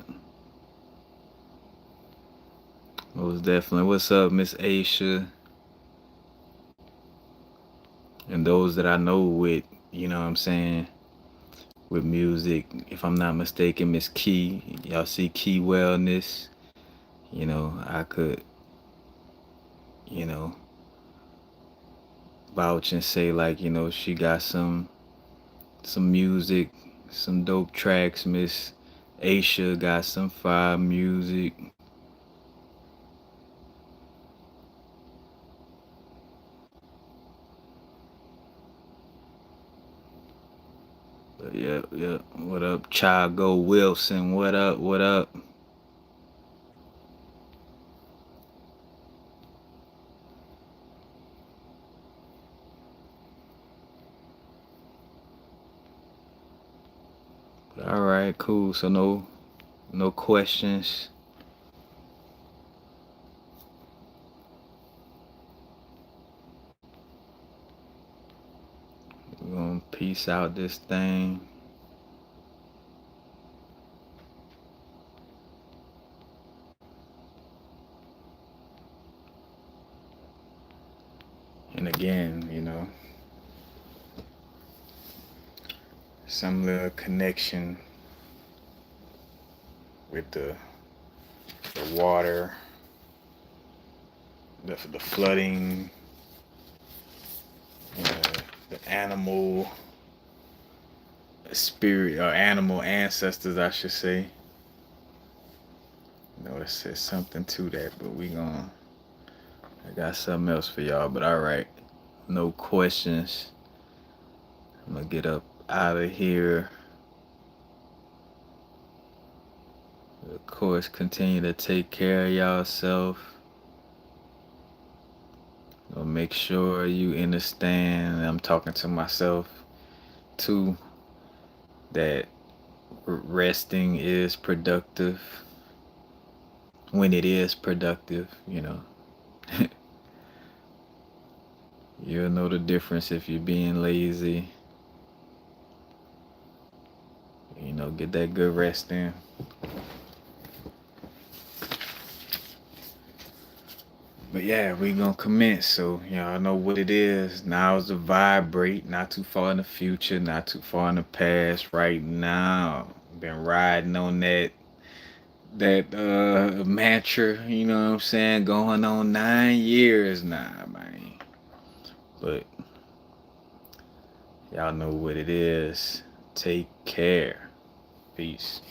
it was definitely, what's up, Miss Aisha, and those that I know with, what I'm saying, with music. If I'm not mistaken, Miss Key. Y'all see Key Wellness. I could, you know, vouch and say like, she got some music, some dope tracks. Miss Aisha got some fire music. But yeah, yeah. What up, Chago Wilson? What up? What up? All right, cool. So no questions. We're gonna peace out this thing. And again, some little connection with the water, the flooding, the animal spirit, or animal ancestors, I should say. It says something to that, but I got something else for y'all. But all right, no questions. I'm gonna get up out of here. Of course, continue to take care of yourself. Make sure you understand. I'm talking to myself too. That resting is productive when it is productive. You'll know the difference if you're being lazy. Get that good rest in. But yeah, we gonna commence. So y'all know what it is. Now is to vibrate. Not too far in the future. Not too far in the past. Right now, been riding on that mantra. You know what I'm saying? Going on 9 years now, man. But y'all know what it is. Take care. Peace.